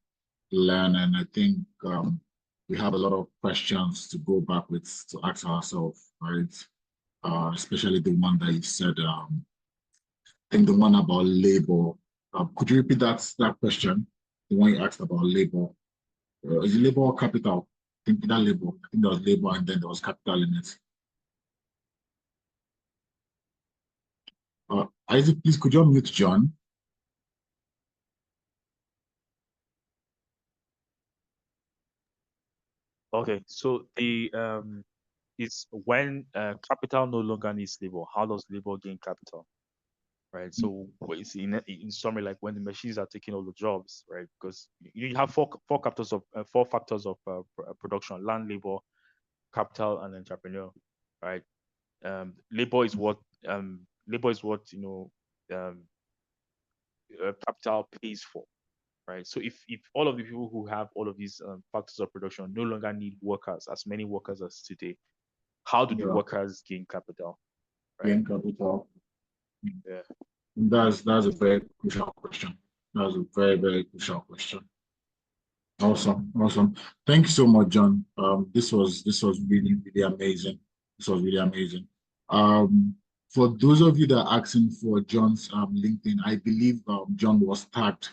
S1: learn, and I think we have a lot of questions to go back with to ask ourselves, right? Especially the one that you said, I think the one about labor. Could you repeat that question? The one you asked about labor. Is it labor or capital? I think that labor. I think there was labor, and then there was capital in it. Isaac, please, could you unmute John?
S2: Okay, so it's when capital no longer needs labor. How does labor gain capital? Right. So it's in summary, like when the machines are taking all the jobs, right? Because you have four factors of production: land, labor, capital, and entrepreneur, right? Labor is what capital pays for, right? So if all of the people who have all of these factors of production no longer need workers, as many workers as today, how do the workers gain capital? Right?
S1: Gain capital.
S2: Yeah.
S1: That's a very crucial question. That's a very, very crucial question. Awesome. Thank you so much, John. This was really, really amazing. This was really amazing. For those of you that are asking for John's LinkedIn, I believe John was tagged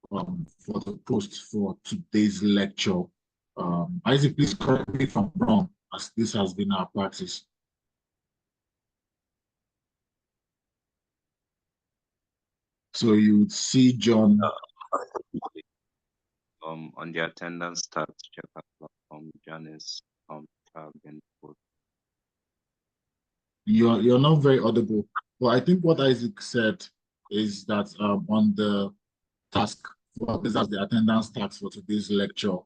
S1: for the post for today's lecture. Isaac, please correct me if I'm wrong, as this has been our practice. So you would see John.
S3: On the attendance stats checker platform, Janice been put.
S1: You're not very audible. But I think what Isaac said is that on the task, well, this is the attendance task for today's lecture.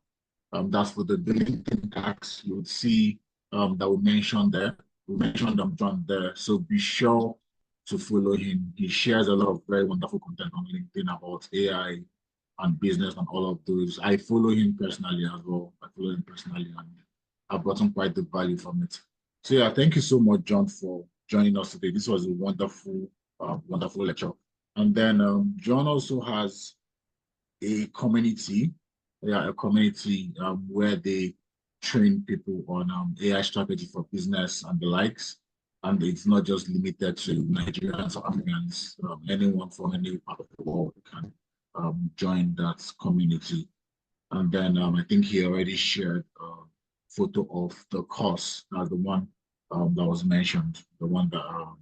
S1: That's for the billing tax. You would see that we mentioned there. We mentioned John there. So be sure to follow him. He shares a lot of very wonderful content on LinkedIn about AI and business and all of those. I follow him personally as well. I follow him personally and I've gotten quite the value from it. So yeah, thank you so much, John, for joining us today. This was a wonderful, wonderful lecture. And then John also has a community, a community where they train people on AI strategy for business and the likes. And it's not just limited to Nigerians or Africans. Anyone from any part of the world can join that community. And then I think he already shared a photo of the course, the one that was mentioned, the one that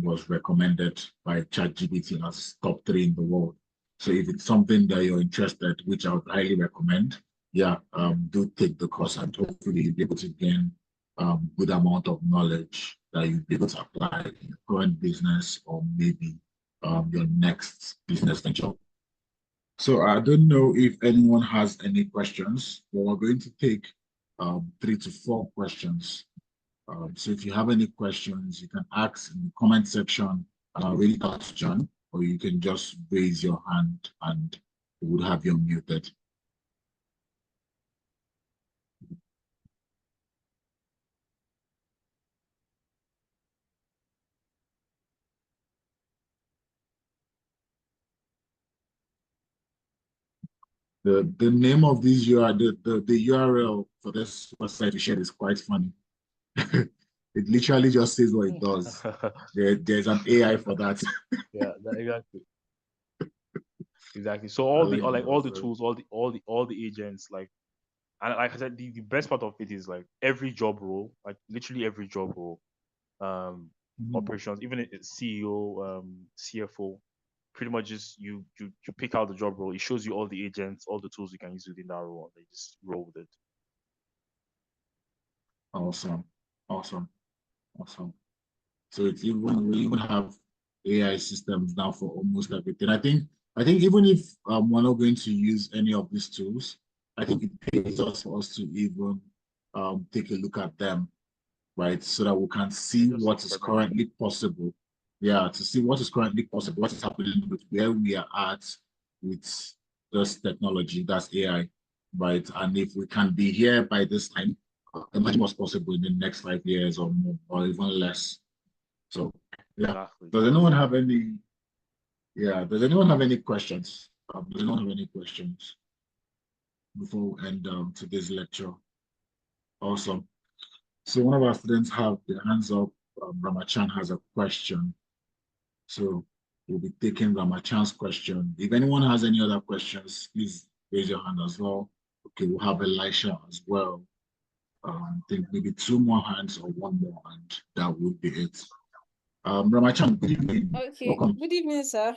S1: was recommended by ChatGPT as top 3 in the world. So if it's something that you're interested, which I would highly recommend, yeah, do take the course and hopefully you'll be able to gain good amount of knowledge that you'll be able to apply in your current business or maybe your next business venture. So I don't know if anyone has any questions, but we're going to take 3 to 4 questions. So if you have any questions, you can ask in the comment section and I'll read it out to John, or you can just raise your hand and we would have you unmuted. The name of this URL, the URL for this website we shared is quite funny. It literally just says what it does. There's an AI for that.
S2: Yeah, exactly. Exactly. So all the tools, all the agents, like, and like I said, the best part of it is like every job role, like literally every job role, operations, even a CEO, CFO, pretty much just you pick out the job role. It shows you all the agents, all the tools you can use within that role. They just roll with it.
S1: Awesome. So it's even we even have AI systems now for almost everything. I think even if we're not going to use any of these tools, I think it pays us for us to even take a look at them, right? So that we can see what is currently possible. Yeah, to see what is currently possible, what is happening with where we are at with this technology, that's AI, right? And if we can be here by this time, imagine what's possible in the next 5 years or more, or even less. So yeah.
S2: Exactly.
S1: Does anyone have any? Yeah. Does anyone have any questions? Does anyone have any questions before we end today's lecture? Awesome. So one of our students have their hands up. Ramachan has a question. So we'll be taking Ramachan's question. If anyone has any other questions, please raise your hand as well. Okay, we'll have Elisha as well. I think maybe 2 more hands or 1 more, and that would be it. Ramachan, good evening.
S4: Okay,
S1: welcome.
S4: Good evening, sir.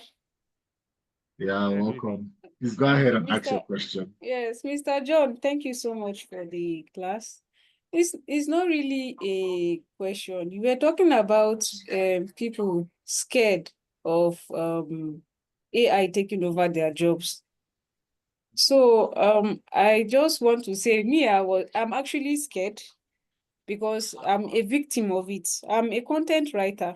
S1: Yeah, welcome. Please go ahead and ask your question.
S4: Yes, Mr. John, thank you so much for the class. It's not really a question. You were talking about people scared of AI taking over their jobs. So I just want to say, I'm actually scared because I'm a victim of it. I'm a content writer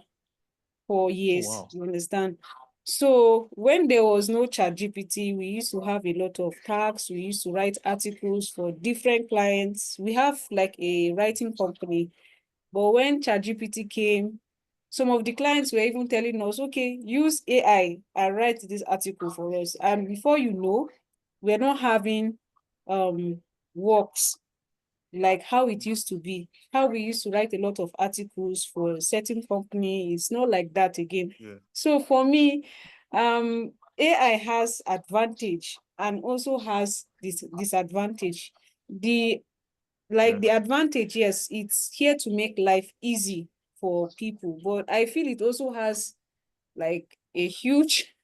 S4: for years.
S2: Oh, wow.
S4: You understand? So when there was no ChatGPT, we used to have a lot of tasks. We used to write articles for different clients. We have like a writing company. But when ChatGPT came, some of the clients were even telling us, okay, use AI and write this article for us. And before you know, we're not having works like how it used to be, how we used to write a lot of articles for a certain company. It's not like that again.
S2: Yeah.
S4: So for me, AI has advantage and also has this disadvantage. The advantage, yes, it's here to make life easy for people, but I feel it also has like a huge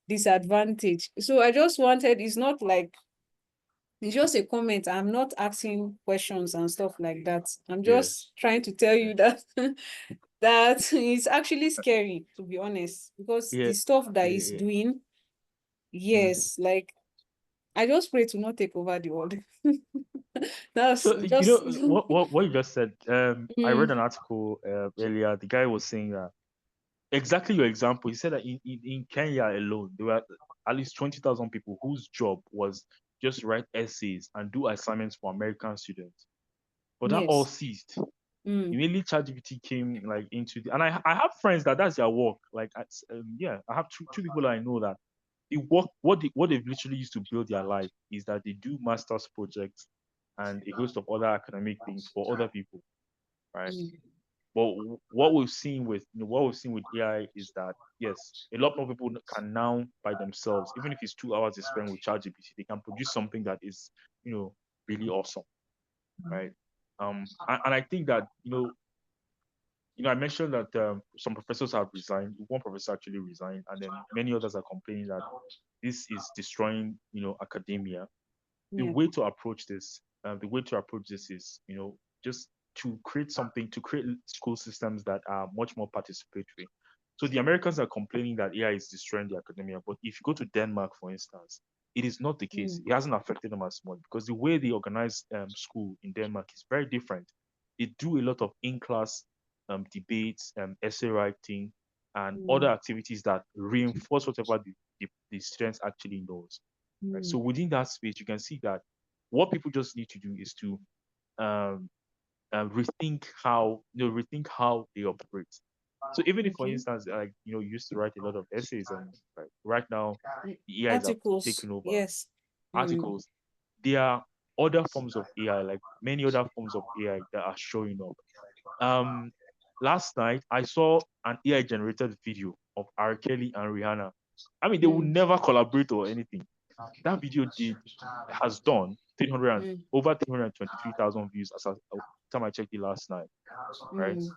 S4: disadvantage. So I just wanted, it's not like, it's just a comment. I'm not asking questions and stuff like that. I'm just trying to tell you that that it's actually scary, to be honest, because
S2: Yeah.
S4: the stuff that he's
S2: Yeah.
S4: doing, yes, like I just pray to not take over the world. That's
S2: So
S4: just
S2: what you just said. I read
S4: Mm,
S2: an article earlier. The guy was saying that exactly your example. He said that in Kenya alone, there were at least 20,000 people whose job was just write essays and do assignments for American students. But that all
S4: yes.
S2: ceased.
S4: Mm,
S2: Immediately ChatGPT came like into the, and I have friends that's their work. Like yeah, I have two people that I know that the work what they've literally used to build their life is that they do masters projects and a host of other academic things for other people, right?
S4: mm,
S2: But what we've seen with what we've seen with AI is that yes, a lot more people can now by themselves, even if it's 2 hours they spend with ChatGPT, they can produce something that is really awesome, right? And I think that I mentioned that some professors have resigned. One professor actually resigned, and then many others are complaining that this is destroying academia. The
S4: yeah.
S2: way to approach this is just to create something, to create school systems that are much more participatory. So the Americans are complaining that AI is destroying the academia, but if you go to Denmark, for instance, it is not the case.
S4: Mm,
S2: It hasn't affected them as much because the way they organize school in Denmark is very different. They do a lot of in-class debates, essay writing, and other
S4: mm,
S2: activities that reinforce whatever the students actually knows. Right? So
S4: mm,
S2: within that space, you can see that what people just need to do is to um, rethink how they operate. So even if, for
S4: okay.
S2: instance, like you used to write a lot of essays, and like, right now the AIs have
S4: Articles,
S2: taken over
S4: yes. Mm,
S2: articles. There are other forms of AI, like many other forms of AI that are showing up. Um, Last night I saw an AI generated video of R. Kelly and Rihanna. I mean, they would
S4: mm,
S2: never collaborate or anything. That video has done 300
S4: mm,
S2: over 323,000 views as of time I checked it last night, right?
S4: mm.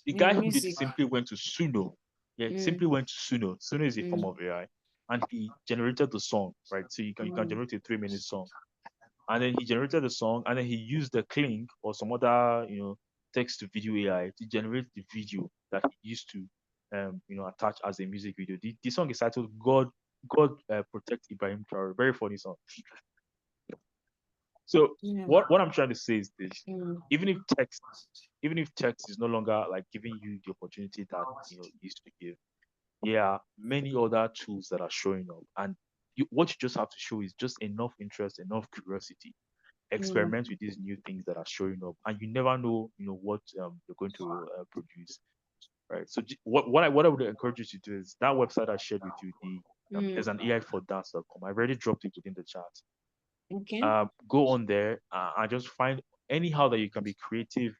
S2: The
S4: Yeah,
S2: guy who did it
S4: music.
S2: simply went to Suno. Yeah,
S4: Mm,
S2: simply went to Suno. Suno is a form
S4: mm,
S2: of AI, and he generated the song, right? So you can
S4: mm,
S2: generate a 3 minute song, and then he generated the song, and then he used the Kling or some other text to video AI to generate the video that he used to attach as a music video. The song is titled God Protect Ibrahim Traore. Very funny song. So
S4: yeah.
S2: what I'm trying to say is this:
S4: Mm,
S2: even if text, even if text is no longer like giving you the opportunity that it used to give, there are many other tools that are showing up, and what you just have to show is just enough interest, enough curiosity.
S4: mm,
S2: Experiment with these new things that are showing up, and you never know, what you're going to produce, right? So what I would encourage you to do is that website I shared with you.
S4: mm.
S2: There's an AI for dance.com. I've already dropped it within the chat.
S4: Okay.
S2: Go on there and just find anyhow that you can be creative,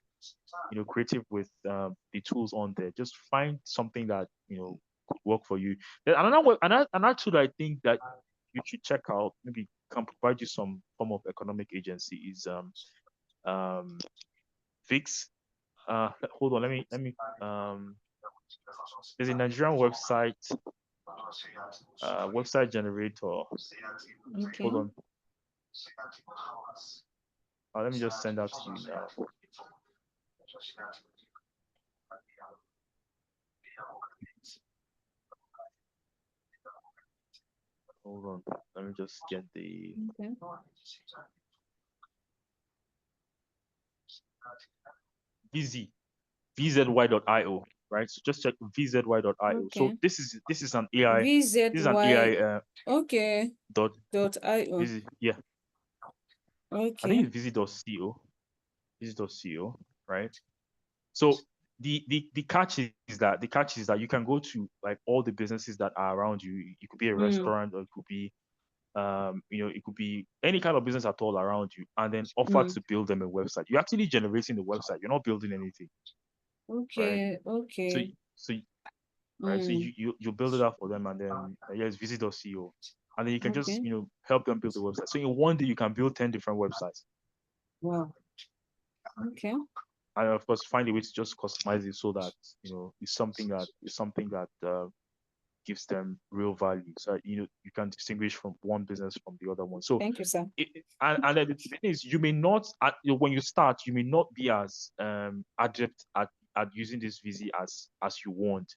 S2: creative with the tools on there. Just find something that could work for you. Then another tool that I think that you should check out, maybe can provide you some form of economic agency, is um Fix. Hold on, let me there's a Nigerian website generator.
S4: Okay.
S2: Hold on, let me just send that to you now. Hold on, let me just get the
S4: Okay.
S2: VZ VZY.io, right? So just check VZY.io. So
S4: Okay.
S2: this is an AI. This is an
S4: VZY.
S2: AI
S4: Okay.
S2: dot
S4: .io.
S2: yeah. I think
S4: Okay.
S2: it's VZ.co. VZ.co, right? So the catch is that you can go to like all the businesses that are around you. It could be a
S4: Mm,
S2: restaurant, or it could be it could be any kind of business at all around you, and then offer
S4: mm.
S2: to build them a website. You're actually generating the website. You're not building anything, right?
S4: Okay.
S2: So
S4: Okay.
S2: so right, so
S4: Mm.
S2: you build it up for them, and then yes, visit.co, and then you can just
S4: Okay.
S2: help them build the website. So in one day you can build 10 different websites,
S4: Wow. Okay.
S2: and of course find a way to just customize it so that it's something that gives them real value. So you can distinguish from one business from the other one. So
S4: Thank you, sir.
S2: and then the thing is, you may not when you start, you may not be as adept at using this VZ as you want.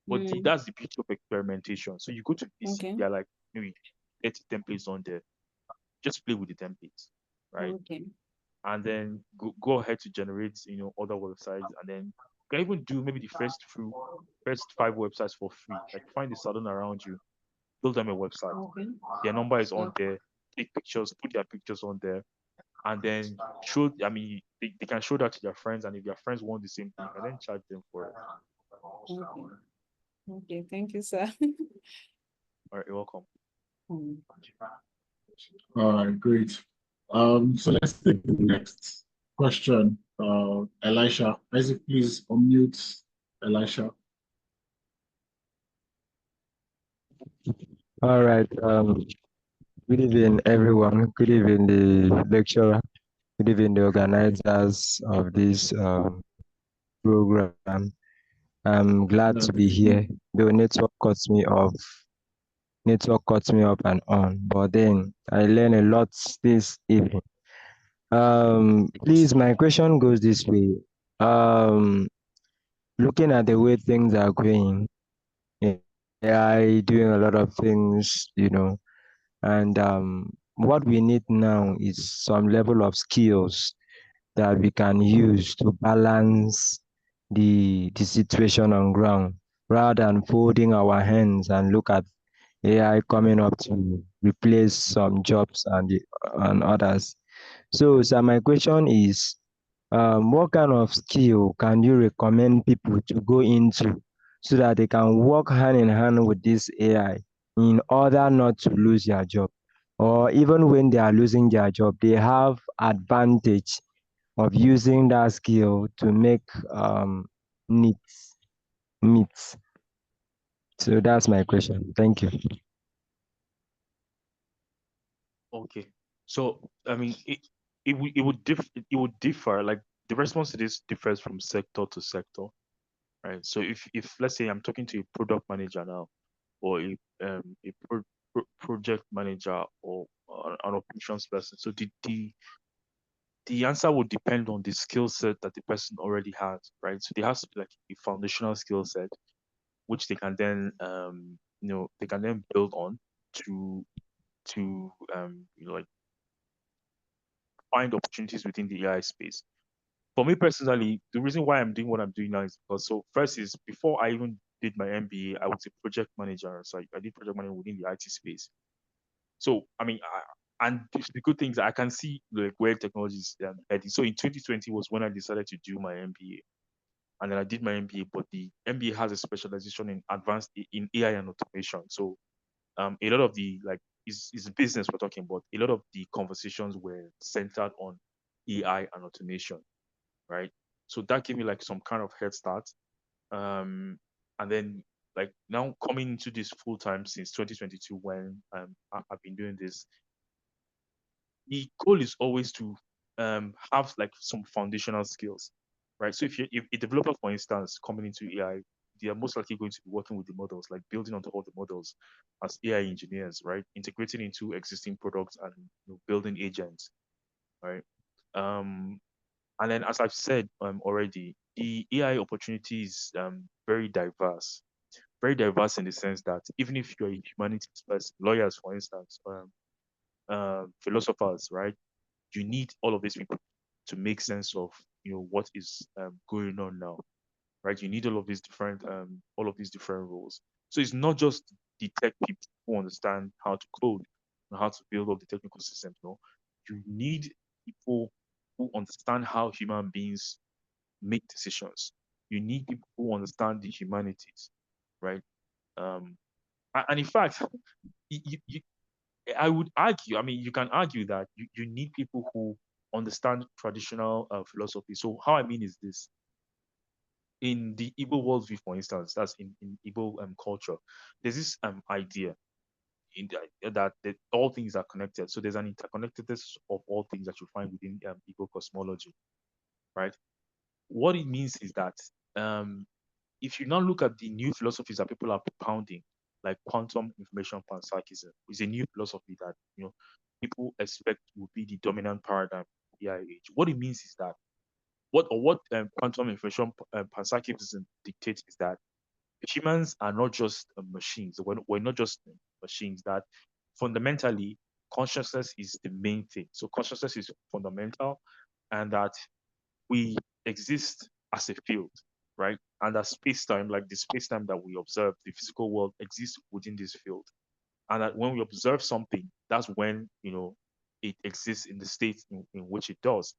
S2: But that's the beauty of experimentation. So you go to VC,
S4: Okay.
S2: they're like, maybe 30 templates on there. Just play with the templates, right?
S4: Okay.
S2: And then go ahead to generate, other websites, and then you can even do maybe the first 5 websites for free. Like find the salon around you, build them a website.
S4: Okay.
S2: Their number is on
S4: Okay.
S2: there. Take pictures, put their pictures on there, and then show. I mean, they can show that to their friends, and if their friends want the same thing, and then charge them for it.
S4: Okay. Okay. Thank you, sir.
S2: All right, you're welcome.
S1: All right, great. So let's take the next question. Elisha, Isaac, please unmute Elisha.
S5: All right. Good evening, everyone. Good evening, the lecturer. Good evening, the organizers of this program. I'm glad to be here. The network cuts me off. Network cuts me up and on, but then I learn a lot this evening. Please, my question goes this way. Looking at the way things are going, AI doing a lot of things, and what we need now is some level of skills that we can use to balance the situation on ground, rather than folding our hands and look at AI coming up to replace some jobs and others. So my question is, what kind of skill can you recommend people to go into so that they can work hand in hand with this AI in order not to lose their job? Or even when they are losing their job, they have advantage of using that skill to make needs meet. So that's my question. Thank you.
S2: Okay. So I mean, it would differ. Like the response to this differs from sector to sector, right? So if let's say I'm talking to a product manager now, or a project manager, or an operations person, so the answer would depend on the skill set that the person already has, right? So there has to be like a foundational skill set, which they can then they can then build on to like find opportunities within the AI space. For me personally, the reason why I'm doing what I'm doing now is because, so first is, before I even did my MBA, I was a project manager. So I did project management within the IT space. So I mean, and the good things, I can see like where technology is heading. So in 2020 was when I decided to do my MBA, and then I did my MBA. But the MBA has a specialization in advanced in AI and automation. So a lot of the like is business we're talking about. A lot of the conversations were centered on AI and automation, right? So that gave me like some kind of head start. And then like now coming into this full time since 2022, when I've been doing this, the goal is always to have like some foundational skills, right? So if a developer, for instance, coming into AI, they are most likely going to be working with the models, like building on top of the models as AI engineers, right? Integrating into existing products and building agents, right? And then, as I've said already, the AI opportunity is very diverse in the sense that even if you're a humanities person, lawyers, for instance, philosophers, right? You need all of these people to make sense of what is going on now, right? You need all of these different roles. So it's not just the tech people who understand how to code and how to build up the technical systems. No, you need people who understand how human beings make decisions. You need people who understand the humanities, right? And in fact, you, I would argue, I mean, you can argue that you need people who understand traditional philosophy. So how I mean is this: in the Igbo worldview, for instance, that's in Igbo culture, there's this idea that all things are connected. So there's an interconnectedness of all things that you find within Igbo cosmology, right? What it means is that if you now look at the new philosophies that people are propounding, like quantum information panpsychism. It's a new philosophy that people expect will be the dominant paradigm of the AI age. What it means is that what quantum information panpsychism dictates is that humans are not just machines. We're not just machines. That fundamentally consciousness is the main thing. So consciousness is fundamental, and that we exist as a field, right? And that space-time, like the space-time that we observe, the physical world exists within this field. And that when we observe something, that's when it exists in the state in which it does.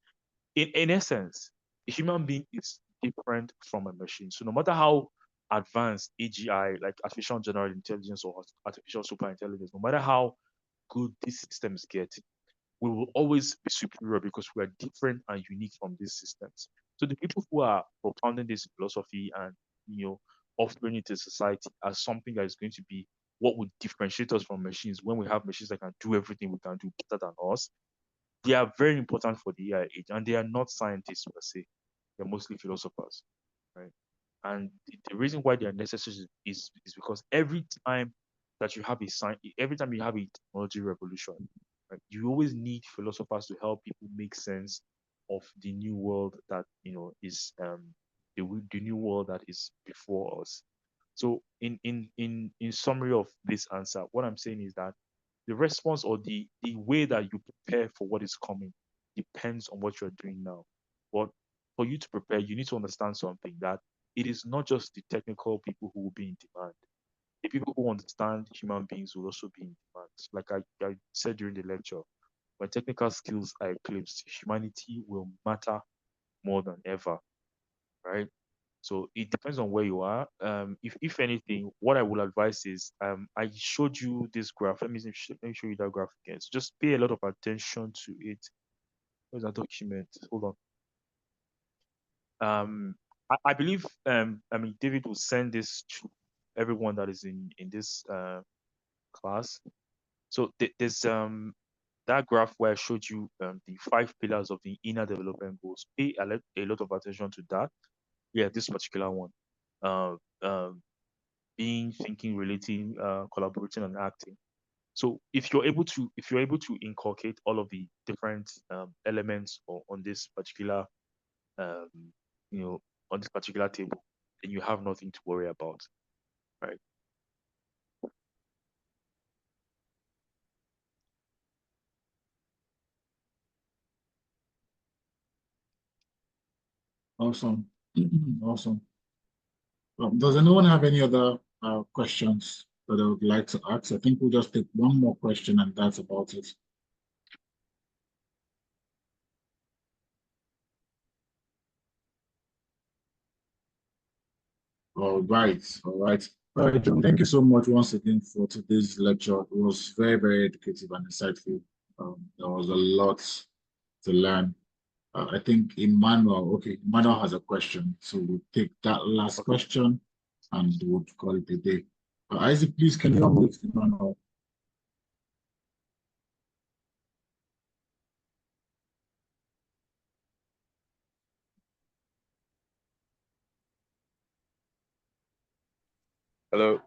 S2: In essence, a human being is different from a machine. So no matter how advanced AGI, like artificial general intelligence or artificial super intelligence, no matter how good these systems get, we will always be superior because we are different and unique from these systems. So the people who are propounding this philosophy and offering it to society as something that is going to be what would differentiate us from machines, when we have machines that can do everything we can do better than us, they are very important for the AI age, and they are not scientists per se. They're mostly philosophers, right? And the reason why they are necessary is because every time that you have every time you have a technology revolution, right, you always need philosophers to help people make sense of the new world that is the new world that is before us. So in summary of this answer, what I'm saying is that the response or the way that you prepare for what is coming depends on what you're doing now. But for you to prepare, you need to understand something, that it is not just the technical people who will be in demand. The people who understand human beings will also be in demand. Like I said during the lecture, when technical skills are eclipsed, humanity will matter more than ever, right? So it depends on where you are. If anything, what I would advise is, I showed you this graph. Let me show you that graph again. So just pay a lot of attention to it. Where's that document? Hold on. I believe David will send this to everyone that is in this class. So there's that graph where I showed you the 5 pillars of the inner development goals. Pay a lot of attention to that. Yeah, this particular one. Being, thinking, relating, collaborating, and acting. So if you're able to inculcate all of the different elements on this particular um, on this particular table, then you have nothing to worry about, right?
S1: Awesome. Awesome. Does anyone have any other questions that I would like to ask? I think we'll just take one more question and that's about it. All right. All right. All right, John, thank you so much once again for today's lecture. It was very, very educative and insightful. There was a lot to learn. I think Emmanuel has a question. So we'll take that last question and we'll call it a day. Isaac, please, can you unmute Emmanuel?
S6: Hello.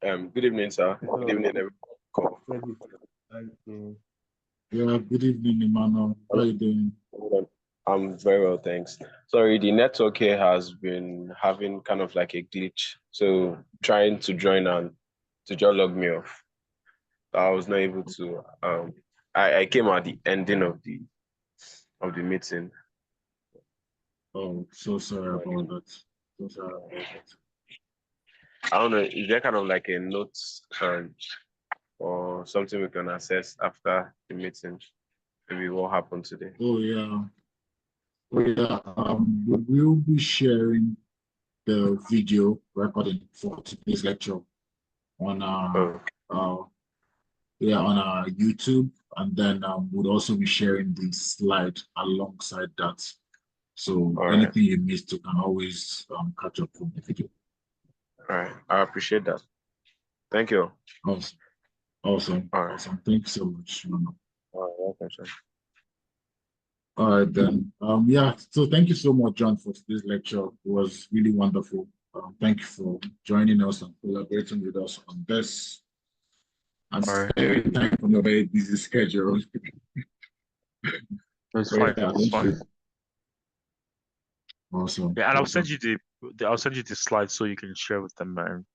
S6: Good evening, sir.
S2: Hello.
S6: Good evening, everyone.
S1: Yeah, good evening, Emmanuel. How are you doing?
S6: I'm very well, thanks. Sorry, the network here has been having kind of like a glitch. So trying to join and to just log me off. I was not able to. I came at the ending of the meeting.
S1: Oh, so sorry about that. So sorry about that.
S6: I don't know, is there kind of like a note or something we can access after the meeting? Maybe what happened today?
S1: Oh yeah. We will be sharing the video recording for today's lecture on our on our YouTube, and then we'll also be sharing the slide alongside that. So anything you missed, you can always catch up from the video.
S6: All right, I appreciate that. Thank you.
S1: Awesome. Awesome. Awesome. Thank you so much.
S6: Welcome, sir.
S1: All right, then. So thank you so much, John, for today's lecture. It was really wonderful. Thank you for joining us and collaborating with us on this. I'm
S2: All right.
S1: very thankful for your very busy schedule.
S2: It's
S1: Great,
S2: fine. It's fine.
S1: Awesome.
S2: Yeah, and I'll
S1: Awesome.
S2: send you the slides so you can share with them, man.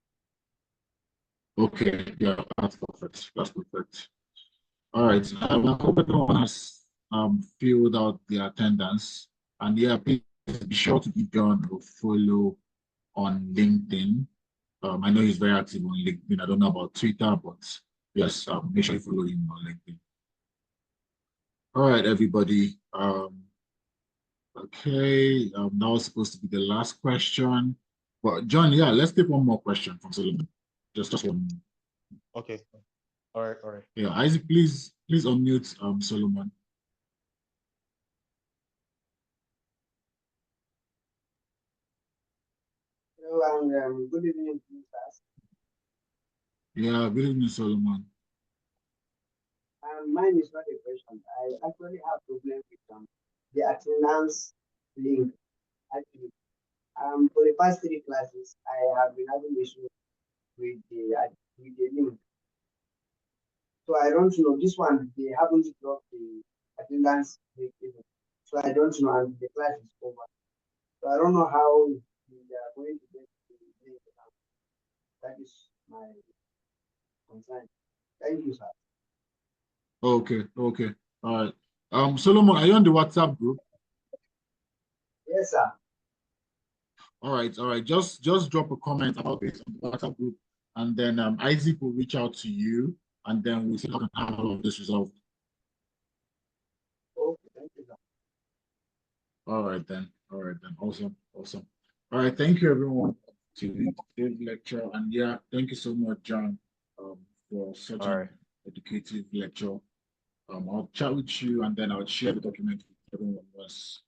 S1: Okay, yeah, that's perfect. That's perfect. All right. I hope everyone has filled out the attendance. And yeah, please be sure to give John a follow on LinkedIn. I know he's very active on LinkedIn. I don't know about Twitter, but yes, make sure you follow him on LinkedIn. All right, everybody. Okay, that was supposed to be the last question. But John, yeah, let's take one more question from Solomon. Just one.
S2: Okay. All right. All right.
S1: Yeah, Isaac, please unmute Solomon.
S7: Hello, and good evening, class.
S1: Yeah, good evening, Solomon.
S7: Mine is not a question. I actually have problem with the attendance link. Actually, for the past 3 classes, I have been having issues with the link. So I don't know this one. They haven't dropped the attendance link even. So I don't know, and the class is over. So I don't know how they are going to get the link. That is my concern. Thank you, sir.
S1: Okay, okay. All right. Solomon, are you on the WhatsApp group?
S7: Yes, sir.
S1: All right, all right. Just drop a comment about this on the WhatsApp group, and then Isaac will reach out to you, and then we'll see how we can have all of this resolved.
S7: Okay, thank you, sir.
S1: All right then. All right then. Awesome, awesome. All right. Thank you everyone to the lecture, and yeah, thank you so much, John, for such
S2: All
S1: an
S2: right.
S1: educative lecture. I'll chat with you, and then I'll share the document with everyone once